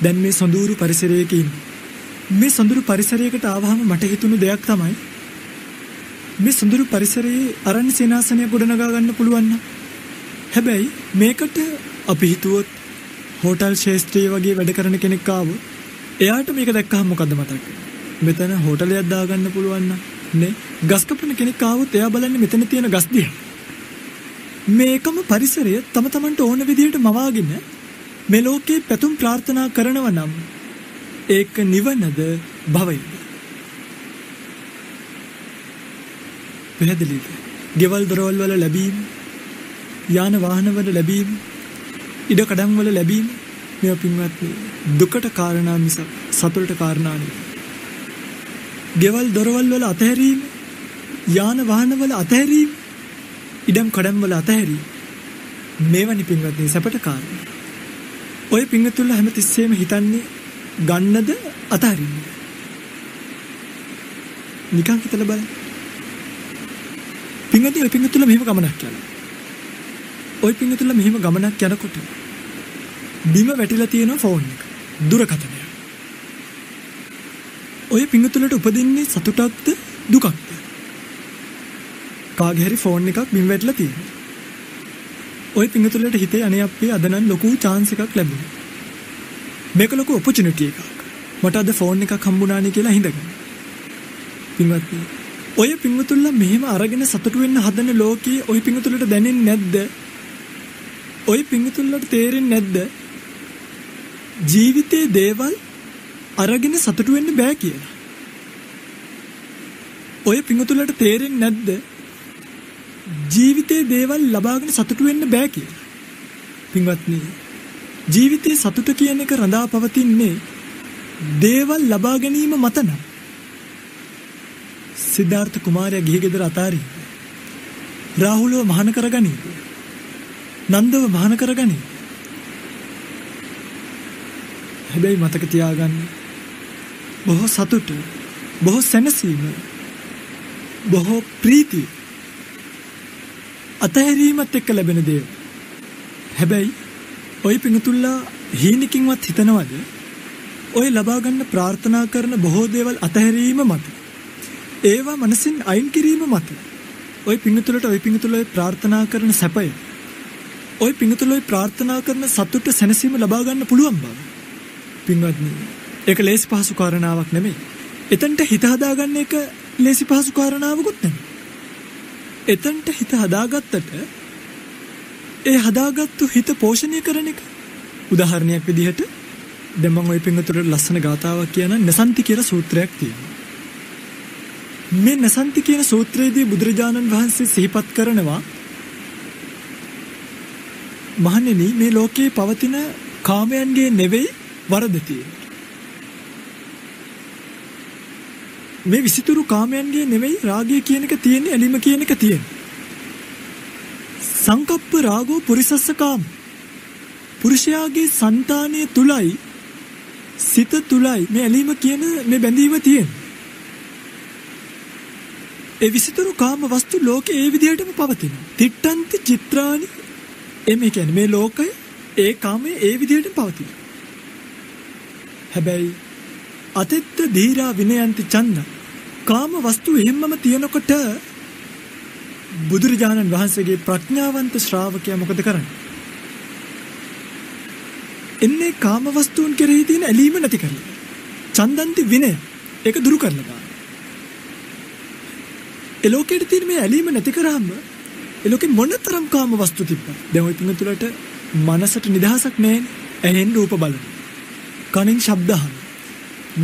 දැන් මේ සොඳුරු පරිසරයක ඉන්නේ. මේ සොඳුරු පරිසරයකට ආවහම මට හිතුණු දෙයක් තමයි මේ සොඳුරු පරිසරයේ අරණ්‍ය සේනාසනය ගොඩනගා ගන්න පුළුවන් නම්. හැබැයි මේකට අපි හිතුවොත් හෝටල් ශාස්ත්‍රයේ වගේ වැඩ කරන කෙනෙක් ආවොත් එයාට මේක දැක්කහම මොකද්ද මතක් මෙතන හෝටලයක් දාගන්න පුළුවන් නේ. ගස් කපන කෙනෙක් ආවොත් එයා බලන්නේ මෙතන තියෙන ගස් දිහා. මේකම පරිසරය තම තමන්ට ඕන විදිහට මවාගෙන මේ ලෝකේ පැතුම් ප්‍රාර්ථනා කරනවා නම් ඒක නිවනද භවයද? පැහැදිලිද? ගෙවල් දොරවල් වල ලැබීම, යාන වාහන වල ලැබීම, ඉඩ කඩම් වල ලැබීම මේවා පින්වත්නි දුකට කාරණා මිස සතුටට කාරණා නෙවෙයි. ගෙවල් දොරවල් වල අතහැරීම, යාන වාහන වල අතහැරීම, ඉඩම් කඩම් වල අතහැරීම මේවනි පින්වත්නි සැපට කාරණා. ඔය පින්වත්තුල හැමතිස්සෙම හිතන්නේ ගන්නද අතහරින්නද? නිකන් හිතලා බලන්න. පින්වත්නි ඔය පින්වත්තුල මෙහෙම ගමනක් යනවා. ඔය පින්වත්තුල මෙහෙම ගමනක් යනකොට බිම වැටිලා තියෙන ෆෝන් එක දුරකථනය. ඔය පින්වත්තුලට උපදින්නේ සතුටක්ද දුකක්ද? කාගේ හරි ෆෝන් එකක් බිම වැටිලා තියෙනවා. ඔය පින්වත්තුලට හිතේ අනේ අපේ අද නම් ලොකු chance එකක් ලැබුණා. මේක ලොකු opportunity එකක්. මට අද ෆෝන් එකක් හම්බුණානේ කියලා හිතගන්න. පින්වත්නි ඔය පින්වතුන්ලා මෙහෙම අරගෙන සතුටු වෙන්න හදන ලෝකයේ ඔය පින්වතුන්ලට දැනෙන්නේ නැද්ද? ඔය පින්වතුන්ලට තේරෙන්නේ නැද්ද? ජීවිතේ දේවල් අරගෙන සතුටු වෙන්න බෑ කියලා. ඔය පින්වතුන්ලට තේරෙන්නේ නැද්ද? ජීවිතේ දේවල් ලබාගෙන සතුටු වෙන්න බෑ කියලා. පින්වත්නි ජීවිතේ සතුට කියන එක රඳා පවතින්නේ දේවල් ලබා ගැනීම මත නම්. සිද්ධාර්ථ කුමාරයා ගිහි ගෙදර අතාරින්න. රාහුලව මහාන කරගනී. නන්දව මහාන කරගනී. හැබැයි මතක තියාගන්න බොහෝ සතුට, බොහෝ සැනසීම, බොහෝ ප්‍රීතිය අතහැරීමත් එක්ක ලැබෙන දේ. හැබැයි ඔය පිඟුතුල්ලා හීනකින්වත් හිතනවද ඔය ලබා ගන්න ප්‍රාර්ථනා කරන බොහෝ දේවල් අතහැරීම මත, ඒවා මනසින් අයින් කිරීම මත ඔය පිඟුතුලේ ප්‍රාර්ථනා කරන සැපය, ඔය පිඟුතුලේ ප්‍රාර්ථනා කරන සතුට සැනසීම ලබා ගන්න පුළුවන් බව? පින්වත්නි ඒක ලේසි පහසු කාරණාවක් නෙමෙයි. එතනට හිත හදාගන්න එක ලේසි පහසු කාරණාවකුත් නෙමෙයි. එතනට හිත හදාගත්තට ඒ හදාගත්තු හිත පෝෂණය කරන එක. උදාහරණයක් විදිහට දැන් මම ওই පින්වතුන්ට ලස්සන ගාතාවක් කියන නසන්ති කියලා සූත්‍රයක් තියෙනවා. මේ නසන්ති කියන සූත්‍රයේදී බුදුරජාණන් වහන්සේ සිහිපත් කරනවා මහණෙනි මේ ලෝකේ පවතින කාමයන්ගේ නෙවෙයි වරද තියෙන්නේ. මේ විසිතුරු කාමයන්ගේ නෙවෙයි රාගය කියන එක තියෙන්නේ, ඇලීම කියන එක තියෙන්නේ. සංකප්ප රාගෝ පුරිසස්ස කාම. පුරුෂයාගේ సంతානය තුලයි, සිත තුලයි මේ ඇලීම කියන මේ බැඳීම තියෙන්නේ. ඒ විසිතුරු කාම වස්තු ලෝකේ ඒ විදිහටම පවතිනවා. තිට්ඨන්ති චිත්‍රානි. එමේ කියන්නේ මේ ලෝකය ඒ කාමයේ ඒ විදිහටම පවතිනවා. හැබැයි අතෙත්ත දීරා විනයන්ති ඡන්ද. කාම වස්තු එහෙම්මම තියනකොට බුදුරජාණන් වහන්සේගේ ප්‍රඥාවන්ත ශ්‍රාවකයා මොකද කරන්නේ? එන්නේ කාම වස්තුන් කෙරෙහි තියෙන ඇලීම නැති කරලා. ඡන්දන්ති විනය. ඒක දුරු කරලා ගන්න. ඒ ලෝකෙට තියෙන මේ ඇලීම නැති කරාම ඒ ලෝකෙ මොනතරම් කාම වස්තු තිබ්බද? දැන් ওই පිංගුතුලට මනසට නිදහසක් නැහැ. ඇහෙන් රූප බලන, කනෙන් ශබ්ද අහන,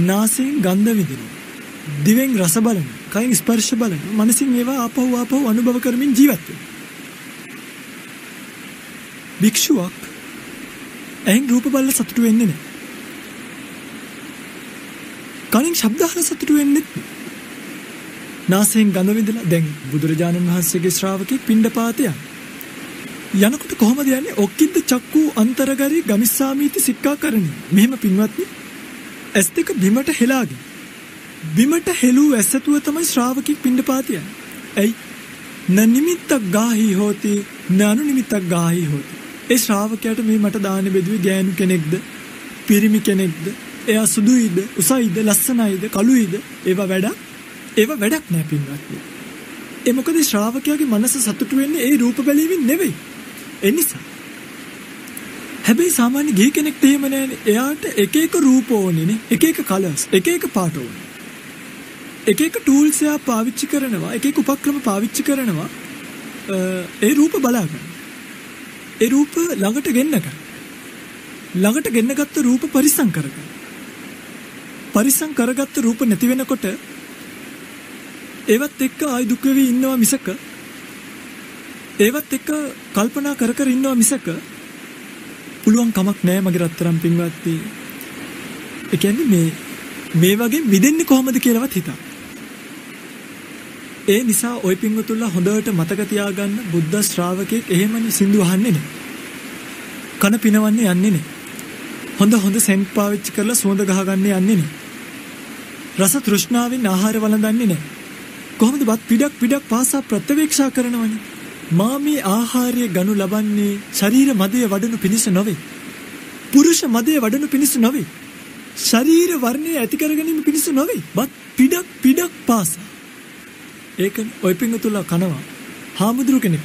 නාසයෙන් ගන්ධ විඳින, දිවෙන් රස බලන, කයින් ස්පර්ශ බලන, මනසින් ඒවා ආපහු අනුභව කරමින් ජීවත් වෙනවා. භික්ෂුවක් ඇහෙන් රූප බලලා සතුටු වෙන්නේ නැහැ. කනින් ශබ්ද අහලා සතුටු වෙන්නේ නැහැ. නාසයෙන් ගඳ විඳලා දැන් බුදුරජාණන් වහන්සේගේ ශ්‍රාවකෙක් පිණ්ඩපාතය යනකොට කොහොමද යන්නේ? ඔක්කිද්ද චක්කු අන්තරගරි ගමිස්සාමීති සික්ඛාකරණි. මෙහෙම පින්වත්නි ඇස් දෙක බිමට හෙලාගෙන බිමට හෙළූ ඇසතුව තමයි ශ්‍රාවකෙක් පිණ්ඩපාතය යන්නේ. ඇයි? න නිමිත්තක් ගාහි හෝති න අනුනිමිත්තක් ගාහි හෝති. ඒ ශ්‍රාවකයාට මේ මට දාන බෙදුවේ ගෑනු කෙනෙක්ද පිරිමි කෙනෙක්ද, එයා සුදුයිද උසයිද ලස්සනයිද කළුයිද, ඒවා වැඩක් නෑ පින්වත්නි. ඒ මොකද ශ්‍රාවකයාගේ මනස සතුටු වෙන්නේ ඒ රූප බැලීමෙන් නෙවෙයි. ඒ නිසා හැබැයි සාමාන්‍ය ගිහි කෙනෙක්ට එහෙම නෑනේ. එයාට එක එක රූප ඕනේනේ, එක එක කලර්ස්, එක එක පාට ඕනේ. එක එක ටූල්ස් එයා පාවිච්චි කරනවා, එක එක උපක්‍රම පාවිච්චි කරනවා ඒ රූප බලා ගන්න. ඒ රූප ළඟට ගෙන්න ගන්න. ළඟට ගෙන්නගත්ත රූප පරිස්සම් කරගන්න. පරිස්සම් කරගත්ත රූප නැති වෙනකොට ඒවත් එක්ක ආයි දුක් වෙවි ඉන්නවා මිසක, ඒවත් එක්ක කල්පනා කර කර ඉන්නවා මිසක පුළුවන් කමක් නෑ මගේ රත්තරන් පින්වත්නි. ඒ කියන්නේ මේ වගේ මිදෙන්නේ කොහොමද කියලාවත් හිතා. ඒ නිසා ওই පින්වතුන්ලා හොඳට මතක තියාගන්න, බුද්ධ ශ්‍රාවකෙක් එහෙමනේ සින්දු අහන්නේ නෑ. කන පිනවන්නේ යන්නේ නෑ. හොඳ සෙන්ට් පාවිච්චි කරලා සුවඳ ගහගන්න යන්නේ නෑ. රස තෘෂ්ණාවෙන් ආහාර වළඳන්නේ නෑ. කොහොමද බත් පිටක් පාසා ප්‍රත්‍යවේක්ෂා කරනවනේ. මා මේ ආහාරය ගනු ලබන්නේ ශරීර මදය වඩනු පිණිස නොවේ. පුරුෂ මදය වඩනු පිණිස නොවේ. ශරීර වර්ණය ඇති කර ගැනීම පිණිස නොවේ. බත් පිටක් පාසා. ඒකනේ ඔය පිංගුතුලා කනවා. හාමුදුරු කෙනෙක්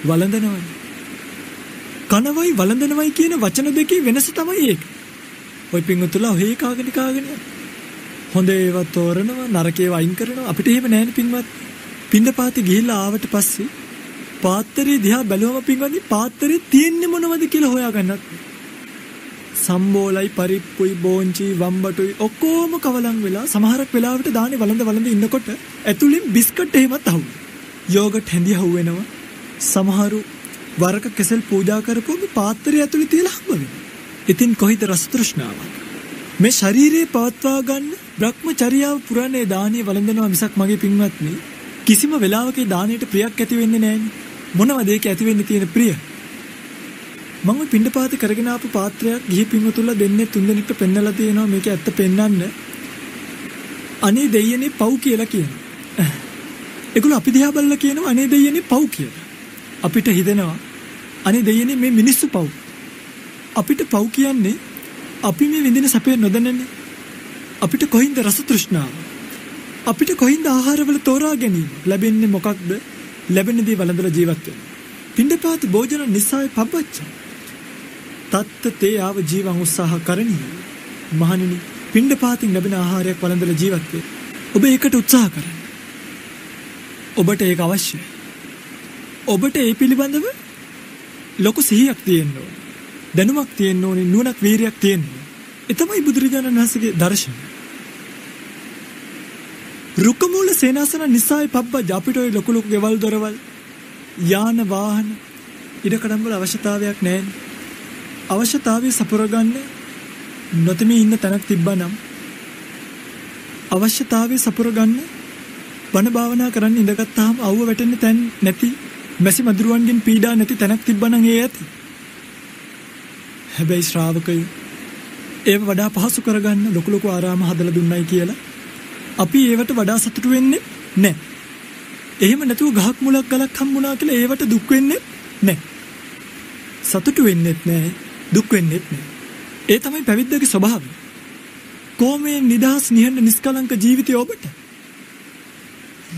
වළඳනවනේ. කනවයි වළඳනවයි කියන වචන දෙකේ වෙනස තමයි ඒක. ඔය පිංගුතුලා ඔහේ කාගෙන හොඳ ඒවා තෝරනවා, නරක ඒවා අයින් කරනවා. අපිට එහෙම නැහැනේ පින්වත්. පින්දපාතේ ගිහිල්ලා ආවට පස්සේ පාත්‍රය දිහා බැලුවම පින්වත්නි පාත්‍රයේ තියෙන්නේ මොනවද කියලා හොයාගන්නත්. සම්බෝලයි, පරිප්පුයි, බෝංචි, වම්බටුයි ඔක්කොම කවලම් වෙලා සමහරක් වෙලාවට දාන්නේ වළඳ ඉන්නකොට ඇතුලින් බිස්කට් එහෙමත් අහුවෙනවා. යෝගට් හැඳි අහුවෙනවා. සමහරු වරක කෙසෙල් පූජා කරපුවම පාත්‍රය ඇතුලේ තියලා හම්බ වෙනවා. ඉතින් කොහිද රස තෘෂ්ණාව? මේ ශරීරේ පවත්වා ගන්න බ්‍රහ්මචර්යාව පුරාණේ දානේ වළඳනවා මිසක් මගේ පින්වත්නි කිසිම වෙලාවක දානයට ප්‍රියක් ඇති වෙන්නේ නැහැනේ. මොනවද ඒක ඇති වෙන්නේ තියෙන ප්‍රිය? මම පින්ඩපාත කරගෙන ආපු පාත්‍රයක් ගිහි පින්වතුන්ලා දෙන්නේ තුන් දෙනෙක්ට පෙන්නලා තියෙනවා. මේක ඇත්ත පෙන්නන්න. අනේ දෙයියනේ පව් කියලා කියනවා. ඒගොල්ලෝ අපි දිහා බලලා කියනවා අනේ දෙයියනේ පව් කියලා. අපිට හිතෙනවා අනේ දෙයියනේ මේ මිනිස්සු පව්. අපිට පව් කියන්නේ අපි මේ විඳින සැපේ නොදැනන්නේ. අපිට කොහින්ද රස තෘෂ්ණාව? අපිට කොහින්ද ආහාරවල තෝරා ගැනීම? ලැබෙන්නේ මොකක්ද? ලැබෙන දේ වළඳලා ජීවත් වෙන්න. පින්ඩපාත භෝජන නිසාය පබ්බච්ච. තත්ත තේ ආව ජීවං උත්සාහ කරණීය. මහණෙනි පින්ඩපාතින් ලැබෙන ආහාරයක් වළඳලා ජීවත් වෙන්න. ඔබ ඒකට උත්සාහ කරන්න. ඔබට ඒක අවශ්‍යයි. ඔබට ඒ පිළිබඳව ලොකු සිහියක් තියෙන්න ඕනේ. දැනුමක් තියෙන්න ඕනේ, නුවණක් වීරියක් තියෙන්න ඕනේ. ඒ තමයි බුදුරජාණන් වහන්සේගේ දර්ශනය. රුකමූල සේනාසන නිසායි පබ්බජ. අපිට ඔය ලොකු ගෙවල් දොරවල් යාන වාහන ඉඩකඩම් වල අවශ්‍යතාවයක් නැහැ. අවශ්‍යතාවය සපුරගන්න නොතෙමී ඉන්න තැනක් තිබ්බනම්, අවශ්‍යතාවය සපුරගන්න බණ භාවනා කරන්න ඉඳගත්තාම අවුව වැටෙන්න තැන් නැති, මැසි මදුරුවන්ගෙන් පීඩා නැති තැනක් තිබ්බනම් ඒ ඇති. හැබැයි ශ්‍රාවකයෝ ඒව වඩා පහසු කරගන්න ලොකු ආරාම හදලා දුන්නයි කියලා අපි ඒවට වඩා සතුටු වෙන්නේ නැහැ. එහෙම නැතුව ගහක් මුලක් ගලක් හම්බුණා කියලා ඒවට දුක් වෙන්නේ නැහැ. සතුටු වෙන්නේත් නැහැ, දුක් වෙන්නේත් නැහැ. ඒ තමයි පැවිද්දගේ ස්වභාවය. කොමේ නිදහස් නිහඬ නිස්කලංක ජීවිතය ඔබට.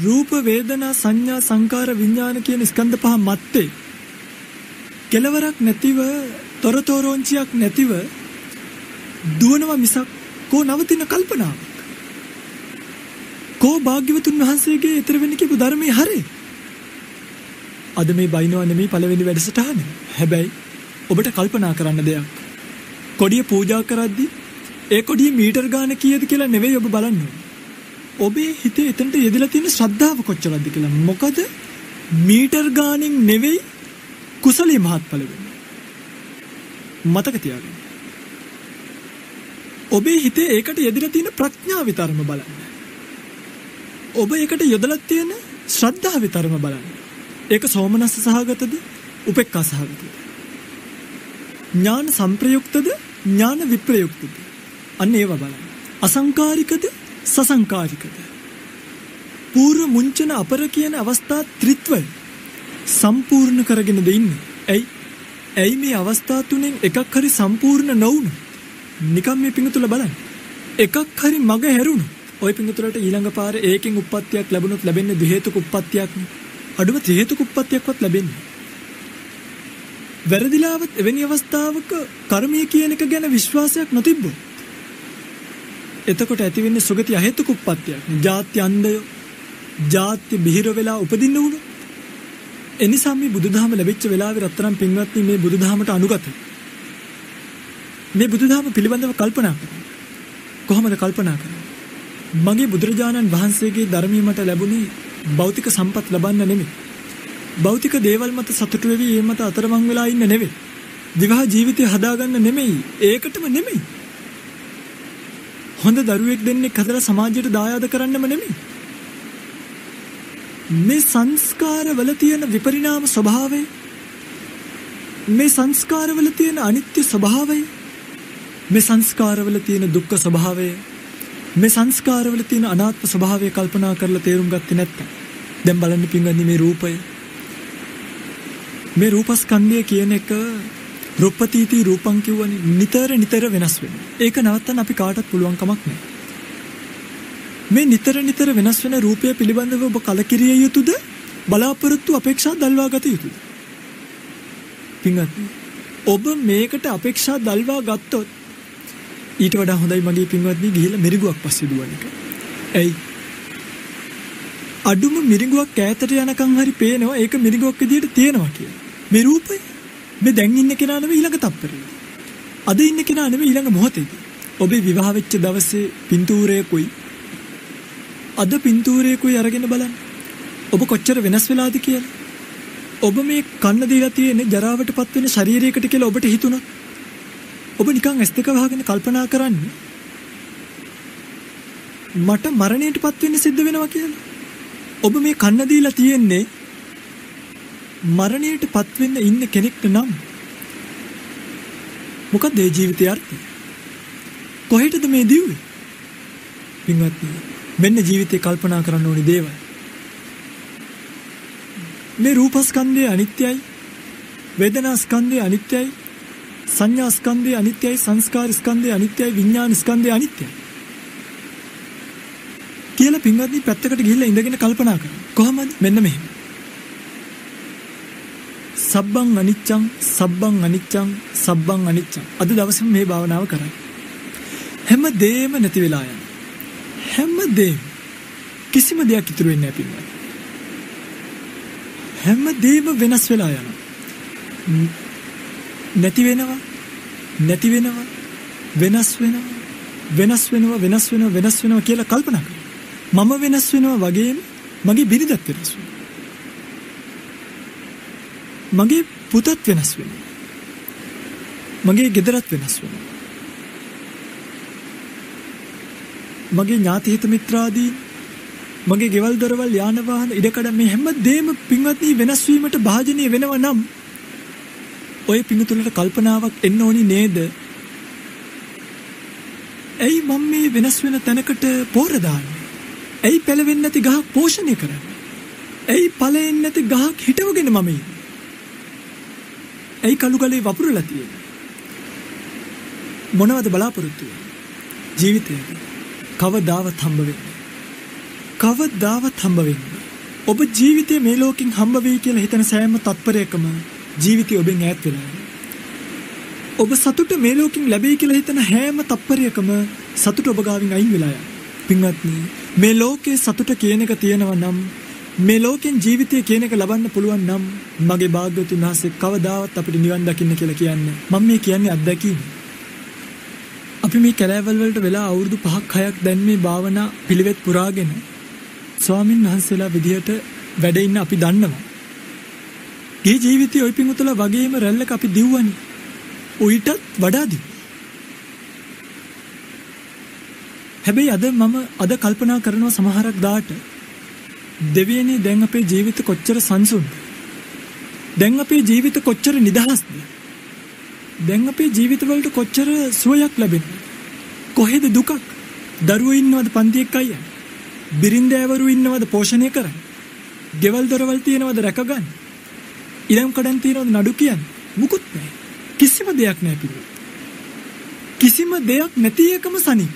රූප වේදනා සංඥා සංකාර විඥාන කියන ස්කන්ධ පහ මැත්තේ කෙලවරක් නැතිව, තොරතෝරොංචියක් නැතිව දුවනවා මිසක් කෝ නවතින කල්පනාවක්. කෝ භාග්‍යවතුන් වහන්සේගේ ඊතර වෙන්න කියපු ධර්මයේ හරි. අද මේ බයිනවා නෙමෙයි පළවෙනි වැඩසටහන. හැබැයි ඔබට කල්පනා කරන්න දෙයක්. කොඩිය පූජා කරද්දී ඒ කොඩිය මීටර් ගාන කීයද කියලා නෙවෙයි ඔබ බලන්නේ. ඔබේ හිතේ එතනට යෙදලා තියෙන ශ්‍රද්ධාව කොච්චරද කියලා. මොකද මීටර් ගානින් නෙවෙයි කුසලී මහත්ඵල වෙන්නේ. මතක තියාගන්න. ඔබේ හිතේ ඒකට යෙදලා තියෙන ප්‍රඥාව විතරම බලන්න. ඔබ ඒකට යොදලා තියෙන ශ්‍රද්ධාව විතරම බලන්න. ඒක සෝමනස්ස සහගතද? උපේක්ඛා සහගතද? ඥාන සංප්‍රයුක්තද? ඥාන විප්‍රයුක්තද? අන්න ඒවා බලන්න. අසංකාරිකද? සසංකාරිකද? පූර්ව මුංචන අපර කියන අවස්ථා ත්‍රිත්වය සම්පූර්ණ කරගෙනද ඉන්නේ? ඇයි මේ අවස්ථා තුනෙන් එකක් හරි සම්පූර්ණ නොවුණු? නිකම් මේ පිඟුතුල බලන්න. එකක් හරි මග හැරුණු. ওই පිඟුතුලට ඊළඟ පාරේ ඒකෙන් උප්පත්තියක් ලැබුණොත් ලැබෙන්නේ ද්වි හේතුක උප්පත්තියක් නේ. අඩුම ත්‍රි හේතුක උප්පත්තියක්වත් ලැබෙන්නේ. වැරදිලාවත් එවැනි අවස්ථාවක කර්මය කියන එක ගැන විශ්වාසයක් නොතිබ්බොත් එතකොට ඇති වෙන්නේ සුගති අහේතුක උප්පත්තියක්. ජාත්‍ය අන්ධය, ජාත්‍ය බිහිර වෙලා උපදින්න උණු. එනිසා මේ බුදුදහම ලැබිච්ච වෙලාවේ රත්තරන් පින්වත්නි මේ බුදුදහමට අනුගත. මේ බුදුදහම පිළිබඳව කල්පනා කරන්න. කොහොමද කල්පනා කරන්නේ? මගේ බුදුරජාණන් වහන්සේගේ ධර්මයේ මට ලැබුණේ භෞතික සම්පත් ලබන්න නෙමෙයි. භෞතික දේවල් මත සතුටු වෙවි ඒ මත අතරමං වෙලා ඉන්න නෙමෙයි. විවාහ ජීවිතය හදාගන්න නෙමෙයි. ඒකටම නෙමෙයි. හොඳ දරුවෙක් දෙන්නෙක් හදලා සමාජයට දායාද කරන්නම නෙමෙයි. මේ සංස්කාරවල තියෙන විපරිණාම ස්වභාවය, මේ සංස්කාරවල තියෙන අනිත්‍ය ස්වභාවය, මේ සංස්කාරවල තියෙන දුක්ඛ ස්වභාවය, මේ සංස්කාරවල තියෙන අනාත්ම ස්වභාවය කල්පනා කරලා තේරුම් ගත්තේ නැත්තම් දැන් බලන්න පින්වත්නි මේ රූපය, මේ රූපස්කන්ධය කියන එක රූපපතිති රූපං කියවනේ නිතර වෙනස් වෙනවා. ඒක නවත්තන්න අපි කාටවත් පුළුවන් කමක් නැහැ. මේ නිතර වෙනස් වෙන රූපය පිළිබඳව ඔබ කලකිරිය යුතුද? බලාපොරොත්තු අපේක්ෂා දල්වා ගත යුතුද? පින්වත්නි ඔබ මේකට අපේක්ෂා දල්වා ගත්තොත් ඊට වඩා හොඳයි මගේ පින්වත්නි ගිහිල්ලා මිරිඟුවක් පස්සේ දුවන එක. ඇයි? අඩුම මිරිඟුවක් ඈතට යනකම් හරි පේනවා ඒක මිරිඟුවක් විදියට තියෙනවා කියලා. මේ රූපය මේ දැන් ඉන්න කෙනා නෙවෙයි ඊළඟ තප්පරේ. අද ඉන්න කෙනා නෙවෙයි ඊළඟ මොහොතේදී. ඔබේ විවාහ වෙච්ච දවසේ පින්තූරයකුයි අද පින්තූරයකුයි අරගෙන බලන්න. ඔබ කොච්චර වෙනස් වෙලාද කියලා. ඔබ මේ කන්න දීලා තියෙන ජරාවටපත් වෙන ශරීරයකට කියලා ඔබට හිතුණා. ඔබ නිකන් S2 වහගෙන කල්පනා කරන්නේ මට මරණයටපත් වෙන්න සිද්ධ වෙනවා කියලා. ඔබ මේ කන්න දීලා තියෙන්නේ මරණයටපත් වෙන්න ඉන්න කෙනෙක්ට නම් මොකද ඒ ජීවිතය අර්ථය? කොහෙටද මේ දිව්වේ? පින්වත්නි මෙන්න ජීවිතේ කල්පනා කරන්න ඕනි දේවල්. මේ රූපස්කන්ධය අනිත්‍යයි, වේදනා ස්කන්ධය අනිත්‍යයි, සංඥා ස්කන්ධය අනිත්‍යයි, සංස්කාර ස්කන්ධය අනිත්‍යයි, විඥාන ස්කන්ධය අනිත්‍යයි කියලා පින්වත්නි පැත්තකට ගිහිල්ලා ඉඳගෙන කල්පනා කරන්න. කොහොමද? මෙන්න මෙහෙම. සබ්බං අනිච්චං සබ්බං අනිච්චං සබ්බං අනිච්චං. අද දවසේම මේ භාවනාව කරන්න. හැම දෙයක්ම නැති වෙලා යනවා. හැම දෙයක්ම කිසිම දෙයක් ඉතුරු වෙන්නේ නැහැ පින්වත්නි. හැම දෙයක්ම වෙනස් වෙලා යනවා. නැති වෙනවා වෙනස් වෙනවා කියලා කල්පනා කරනවා. මම වෙනස් වෙනවා වගේම මගේ බිරිඳත් වෙනස් වෙනවා. මගේ පුතත් වෙනස් වෙනවා. මගේ ගෙදරත් වෙනස් වෙනවා. මගේ ඥාති හිත මිත්‍රාදී මගේ ගෙවල් දොරවල් යාන වාහන ඉඩකඩ මේ හැම දෙයක්ම පින්වත්නි වෙනස් වීමට භාජනීය වෙනවා නම් ඔය පිඟුතුලට කල්පනාවක් එන්න ඕනි නේද? ඇයි මම මේ වෙනස් වෙන තැනකට පෝර දාන්නේ? ඇයි පළවෙන්නේ නැති ගහක් පෝෂණය කරන්නේ? ඇයි ඵලෙන්නේ නැති ගහක් හිටවගෙන මම ඉන්නේ? ඇයි කළු ගලේ වපුරලා තියෙන්නේ? මොනවද බලාපොරොත්තු වෙන්නේ? ජීවිතේ කවදාවත් හම්බ වෙන්නේ. ඔබ ජීවිතේ මේ ලෝකෙන් හම්බ වෙයි කියලා හිතන සෑම තත්පරයකම ජීවිතය ඔබෙන් ඈත් වෙලා යනවා. ඔබ සතුට මේ ලෝකෙන් ලැබෙයි කියලා හිතන හැම තත්පරයකම සතුට ඔබ ගාවින් අයින් වෙලා යනවා. පින්වත්නි මේ ලෝකේ සතුට කියන එක තියෙනවා නම් මේ ලෝකෙන් ජීවිතය කියන එක ලබන්න පුළුවන් නම් මගේ භාග්‍යවතුන් වහන්සේ කවදාවත් අපිට නිවන් දකින්න කියලා කියන්නේ. මම මේ කියන්නේ අත්දැකීම. අපි මේ කැලෑවල් වලට වෙලා අවුරුදු 5ක් 6ක් දැන් මේ භාවනා පිළිවෙත් පුරාගෙන ස්වාමින් වහන්සේලා විදියට වැඩ ඉන්න අපි දන්නවා. මේ ජීවිතයේ ওই පිඟුතුලා වගේම රැල්ලක අපි දිව්වනේ. උයිටත් වඩා දිව්. හැබැයි අද කල්පනා කරනවා සමහරක් දාට දෙවියනේ දැන් අපේ ජීවිත කොච්චර සංසුන්ද? දැන් අපේ ජීවිත කොච්චර නිදහස්ද? දැන් අපේ ජීවිත වලට කොච්චර සුවයක් ලැබෙනවද? කොහෙද දුකක්? දරුවෝ ඉන්නවද පන්තියක් අයියා? බිරින්දෑවරු ඉන්නවද පෝෂණය කරන්න? ගෙවල් දොරවල් තියෙනවද රැකගන්න? ඉලම් කඩන් තියෙනවද නඩු කියන්නේ? මුකුත් නැහැ. කිසිම දෙයක් නැහැ පිළිවෙල. කිසිම දෙයක් නැති එකම සනීප.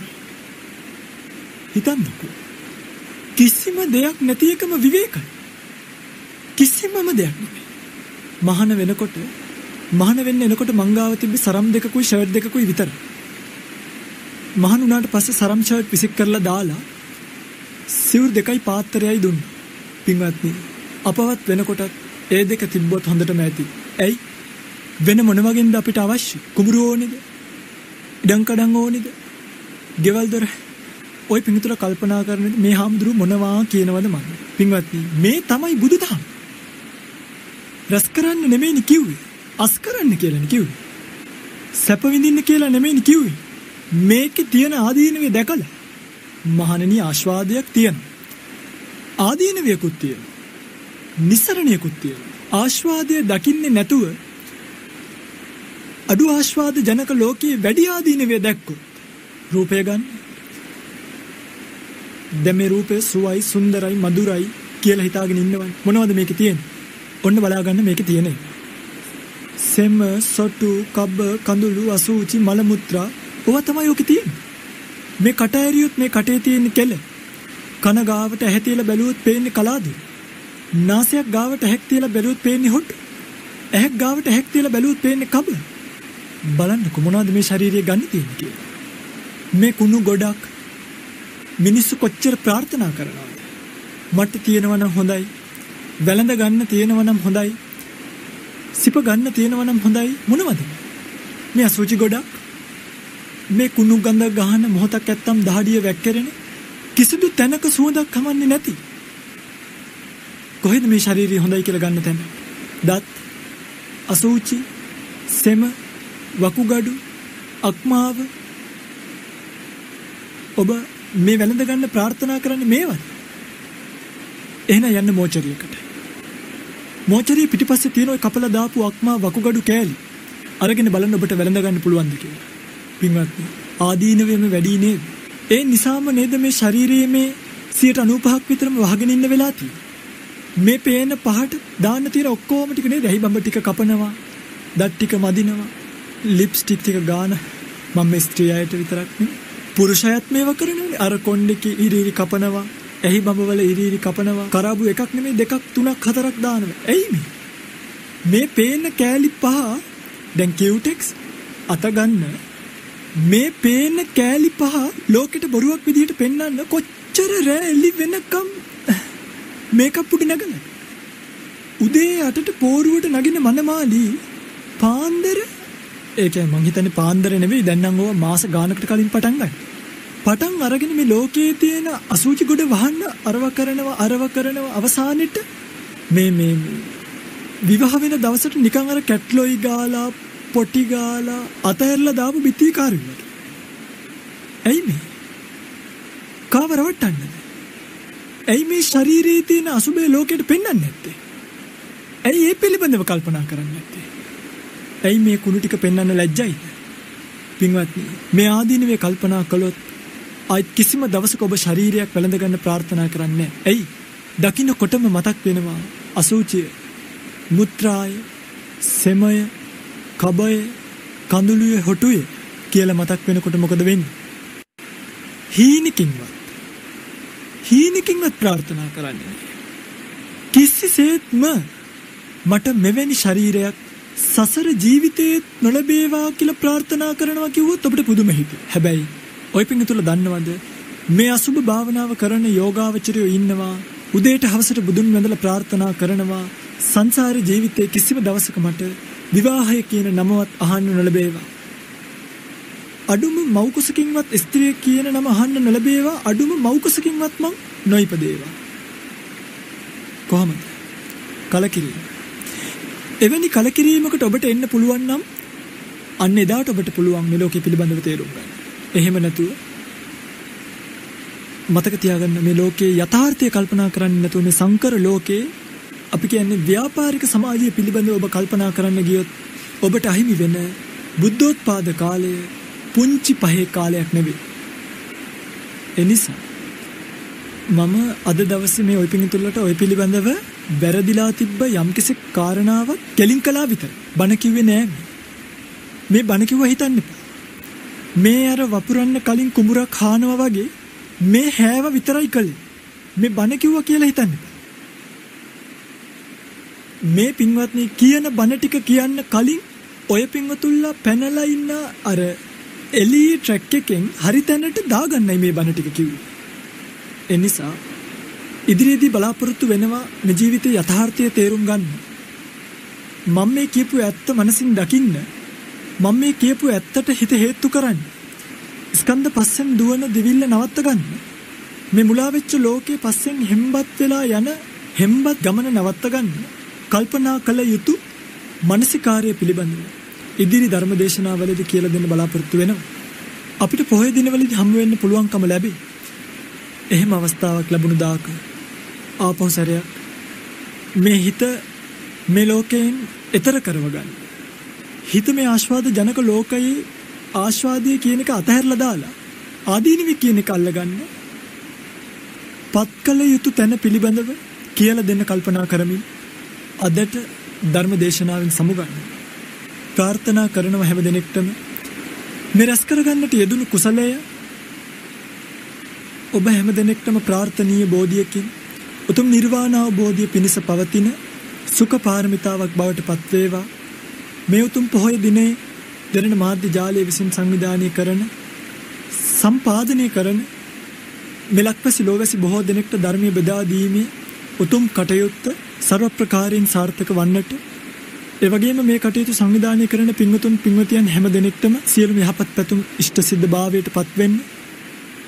හිතන්නකෝ. කිසිම දෙයක් නැති එකම විවේකයි. කිසිමම දෙයක් නෙමෙයි. මහාන වෙන්න එනකොට මංගාව තිබ්බේ සරම් දෙකකුයි ෂර්ට් දෙකකුයි විතරයි. මහාන උනාට පස්සේ සරම් ෂර්ට් පිසික් කරලා දාලා සිවුරු දෙකයි පාත්‍රයයි දුන්නා. පින්වත්නි අපවත් වෙනකොටත් ඒ දෙක තිබ්බොත් හොඳටම ඇති. ඇයි? වෙන මොන වගේන්ද අපිට අවශ්‍ය? කුඹුරු ඕනේද? ඉඩම් කඩම් ඕනේද? ගෙවල් දොර ඔය පිඟුතුල කල්පනා කරන්නේ මේ හාමුදුරු මොනවා කියනවද මම? පින්වත්නි මේ තමයි බුදුදහම. රස කරන්න නෙමෙයිනි කිව්වේ. අස් කරන්න කියලානේ කිව්වේ. සැප විඳින්න කියලා නෙමෙයිනි කිව්වේ. මේකේ තියෙන ආදීනවේ දැකලා මහණෙනි ආස්වාදයක් තියෙනවා. ආදීනවයකුත් තියෙනවා. නිස්සරණයකුත් තියෙනවා. ආස්වාදය දකින්නේ නැතුව අඩු ආස්වාද ජනක ලෝකයේ වැඩි ආදීනවේ දැක්කොත් රූපය ගන්න. දැන් මේ රූපය සුවයි සුන්දරයි මధుරයි කියලා හිතාගෙන ඉන්නවනේ. මොනවද මේකේ තියෙන්නේ? ඔන්න බලා ගන්න මේකේ තියෙන්නේ. සෙම, සොටු, කබ්බ, කඳුළු, අසූචි, මල මුත්‍රා ඔවා තමයි ඔකේ තියෙන්නේ. මේ කට ඇරියොත් මේ කටේ තියෙන කෙල. කන ගාවට ඇහැ තියලා බැලුවොත් පේන්නේ කලාදු. නාසයක් ගාවට ඇහැක් තියලා බැලුවොත් පේන්නේ හොට්ටු. ඇහැක් ගාවට ඇහැක් තියලා බැලුවොත් පේන්නේ කබ. බලන්නකො මොනවද මේ ශාරීරිය ගන්න තියෙන්නේ කියලා. මේ කුණු ගොඩක් මිනිස්සු කොච්චර ප්‍රාර්ථනා කරනවද? මට තියෙනවා නම් හොඳයි. වැළඳ ගන්න තියෙනවා නම් හොඳයි. සිප ගන්න තියෙනවා නම් හොඳයි. මොනවද? මේ අසුචි ගොඩක් මේ කුණු ගඳ ගහන මොහොතක් ඇත්තම් දහඩිය වැක්කරෙන කිසිදු තැනක සුවඳක් කමන්නේ නැති. කොහෙද මේ ශාරීරිය හොඳයි කියලා ගන්න තැන? දත්, අසුචි, සෙම, වකුගඩු, අක්මාව. ඔබ මේ වැළඳ ගන්න ප්‍රාර්ථනා කරන්නේ මේවද? එහෙනම් යන්න මෝචරියකට. මෝචරිය පිටිපස්සේ තියෙන ওই කපලා දාපු අක්මා වකුගඩු කෑලි අරගෙන බලන්න ඔබට වැළඳ ගන්න පුළුවන්ද කියලා. පින්වත්නි ආදීනවෙම වැඩි නේද? ඒ නිසාම නේද මේ ශරීරයේ මේ 95ක් විතරම වහගෙන ඉන්න වෙලා තියෙන්නේ. මේ පේන පහට දාන්න තියෙන ඔක්කොම ටික නේද? ඇහි බම්බ ටික කපනවා, දත් ටික මදිනවා, ලිප්ස්ටික් ටික ගාන. මම මේ ස්ත්‍රියයට විතරක් නෙමෙයි පුරුෂයත් මේව කරනවානේ. අර කොණ්ඩේකේ ඉරිරි කපනවා, ඇහි බඹවල ඉරිරි කපනවා. කරාබු එකක් නෙමෙයි දෙකක් තුනක් හතරක් දානවා. ඇයි මේ පේන කෑලි පහ දැන් කියුටෙක්ස් අත ගන්න මේ පේන කෑලි පහ ලෝකෙට බොරුවක් විදිහට පෙන්වන්න කොච්චර රැලි වෙනකම් මේකප් උඩ නගන උදේ 8ට පෝරුවට නගින මනමාලි පාන්දර ඒකයි මං හිතන්නේ පාන්දර නෙවෙයි දැන් නම් ඕවා මාස ගානකට කලින් පටන් ගන්න. පටන් අරගෙන මේ ලෝකයේ තියෙන අසුචි ගොඩ වහන්න අරව කරනවා අවසානෙට මේ විවාහ වෙන දවසට නිකන් අර කැට්ලොයි ගාලා පොටි ගාලා අතහැරලා දාපු බිත්ති කාර්යවලට. ඇයි මේ? කාව රවට්ටන්නද? ඇයි මේ ශරීරයේ තියෙන අසුබේ ලෝකෙට පෙන්වන්නේ නැත්තේ? ඇයි ඒ පිළිබඳව කල්පනා කරන්නේ නැත්තේ? ඇයි මේ කුණු ටික පෙන්වන්න ලැජ්ජයිද? පින්වත්නි මේ ආදීනවේ කල්පනා කළොත් ආයි කිසිම දවසක ඔබ ශරීරයක් වැළඳ ගන්න ප්‍රාර්ථනා කරන්නේ නැහැ. ඇයි? දකින්නකොටම මතක් වෙනවා අසුචිය, මුත්‍රාය, සෙමය, කබය, කඳුළුවේ හොටුවේ කියලා මතක් වෙනකොට මොකද වෙන්නේ? හීනකින්වත් ප්‍රාර්ථනා කරන්නේ කිසිසේත්ම මට මෙවැනි ශරීරයක් සසර ජීවිතේ නොලැබේවා කියලා ප්‍රාර්ථනා කරනවා කිව්වොත් ඔබට පුදුම හිතෙයි. හැබැයි ඔය පිංගුතුල දන්නවද මේ අසුබ භාවනාව කරන යෝගාවචරයෝ ඉන්නවා. උදේට හවසට බුදුන් වැඳලා ප්‍රාර්ථනා කරනවා සංසාර ජීවිතයේ කිසිම දවසක මට විවාහය කියන නමවත් අහන්න නොලැබේවා. අඩුම මව්කුසකින්වත් ස්ත්‍රිය කියන නම අහන්න නොලැබේවා. අඩුම මව්කුසකින්වත් මං නොයිපදේවා. කොහොමද? කලකිරීම. එවැනි කලකිරීමකට ඔබට එන්න පුළුවන් නම් අන්න එදාට ඔබට පුළුවන් මේ ලෝකෙ පිළිබඳව තේරුම් ගන්න. එහෙම නැතුව මතක තියාගන්න මේ ලෝකයේ යථාර්ථය කල්පනා කරන්නේ නැතුව මේ සංකර ලෝකේ අපි කියන්නේ ව්‍යාපාරික සමාජය පිළිබඳව ඔබ කල්පනා කරන්න ගියොත් ඔබට අහිමි වෙන බුද්ධෝත්පාද කාලය පුංචි පහේ කාලයක් නෙවෙයි. එනිසා මම අද දවසේ මේ ඔය පිංතුලට ඔය පිළිබඳව වැරදිලා තිබ්බ යම්කිසි කාරණාවක් කෙලින් කළා විතර. බණ කිව්වේ නෑ. මේ බණ කිව්වා හිතන්න එපා. මේ අර වපුරන්න කලින් කුඹුරක් හානවා වගේ මේ හැව විතරයි කළේ. මේ බණ කිව්වා කියලා හිතන්න එපා. මේ පින්වත්නි කියන බණ ටික කියන්න කලින් ඔය පින්වතුල්ලා පැනලා ඉන්න අර එලී ට්‍රැක් එකෙන් හරි තැනට දාගන්නයි මේ බණ ටික කිව්වේ. එනිසා ඉදිරියේදී බලාපොරොත්තු වෙනවා මේ ජීවිතයේ යථාර්ථය තේරුම් ගන්න. මම මේ කියපු ඇත්ත මනසින් දකින්න. මම මේ කියපු ඇත්තට හිත හේතු කරන්න. ස්කන්ධ පස්සෙන් දුවන දිවිල්ල නවත්ත ගන්න. මේ මුලා වෙච්ච ලෝකේ පස්සෙන් හෙම්බත් වෙලා යන හෙම්බත් ගමන නවත්ත ගන්න. කල්පනා කළ යුතු මානසිකාර්ය පිළිබඳව ඉදිරි ධර්මදේශනාවලදී කියලා දෙන්න බලාපොරොත්තු වෙනවා. අපිට පොහොය දිනවලදී හම්බ වෙන්න පුළුවන්කම ලැබේ. එහෙම අවස්ථාවක් ලැබුණු දාක ආපහු සැරයක් මේ හිත මේ ලෝකයෙන් එතර කරව ගන්න. හිත මේ ආස්වාද ජනක ලෝකයේ ආස්වාදයේ කියන එක අතහැරලා දාලා ආදීනවි කියන එක අල්ලගන්න. පත්කල යුතු තැන පිළිබඳව කියලා දෙන්න කල්පනා කරමින් අදට ධර්ම දේශනාවෙන් සමුගන්න. ප්‍රාර්ථනා කරනව හැම දිනෙකටම මේ රැස් කරගන්නට යෙදුණු කුසලය ඔබ හැම දිනෙකටම ප්‍රාර්ථනීය බෝධියකින් උතුම් නිර්වාණ අවබෝධය පිණිස පවතින සුඛ පාරමිතාවක් බවට පත් වේවා. මේ උතුම් පොහොය දිනේ දෙරණ මාධ්‍ය ජාලය විසින් සංවිධානය කරන සම්පාදනය කරන මෙලක්වැසි ලෝවැසි බොහෝ දෙනෙක්ට ධර්මීය බෙදා දීමේ උතුම් කටයුත්ත ਸਰව ප්‍රකාරයෙන් සාර්ථක වන්නට ඒ වගේම මේ කටයුතු සංවිධානය කරන පින්වතුන් පින්වතියන් හැම දෙනෙක්ටම සියලුම යහපත් පැතුම් ඉෂ්ට සිද්ධ භාවයට පත් වෙන්න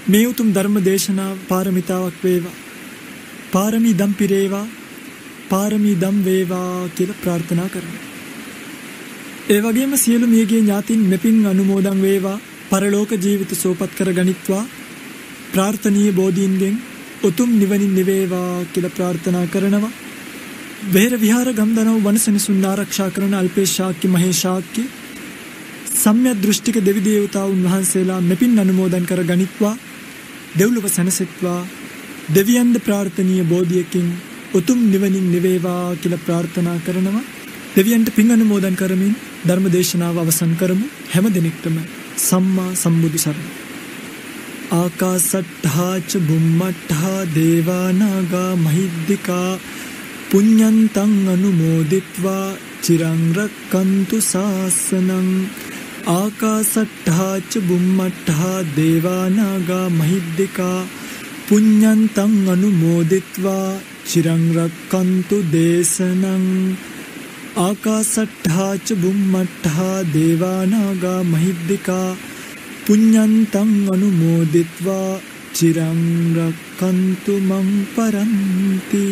මේ උතුම් ධර්ම දේශනාව පාරමිතාවක් වේවා. පාරමී දම් පිරේවා. පාරමී දම් වේවා කියලා ප්‍රාර්ථනා කරනවා. ඒ වගේම සියලු මියගේ ඥාතින් මෙපින් අනුමෝදන් වේවා. පරලෝක ජීවිත සෝපත් කර ගනිත්වා. ප්‍රාර්ථනීය බෝධීන්ගෙන් උතුම් නිවනින් නිවේවා කියලා ප්‍රාර්ථනා කරනවා. වෙහෙර විහාර ගම්දනව වනසෙනසුන් ආරක්ෂා කරන අල්පේශාක්‍ය මහේශාක්‍ය සම්‍යක් දෘෂ්ටික දෙවි දේවතාවුන් වහන්සේලා මෙපින් අනුමෝදන් කර ගනිත්වා. දෙව්ලොව සැනසෙත්වා. දෙවියන්ද ප්‍රාර්ථනීය බෝධියකින් උතුම් නිවනින් නිවේවා කියලා ප්‍රාර්ථනා කරනවා. දෙවියන්ට පින් අනුමෝදන් කරමින් ධර්ම දේශනාව අවසන් කරමු. හැම දිනෙකටම සම්මා සම්බුදු සරණයි. ආකාසට්ඨා ච බුම්මට්ඨා දේවා නාග මහිද්దికා පුඤ්ඤන්තං අනුමෝදිත්වා චිරං රක්칸තු ශාසනං. ආකාසට්ඨා ච බුම්මට්ඨා දේවා නාග මහිද්దికා පුඤ්ඤන්තං අනුමෝදිත්වා චිරං රක්칸තු දේශනං. ආකාසට්ඨා ච බුම්මට්ඨා දේවා නාග මහිද්దికා පුඤ්ඤන්තං අනුමෝදිත්වා චිරං රක්칸තු මං පරන්ති.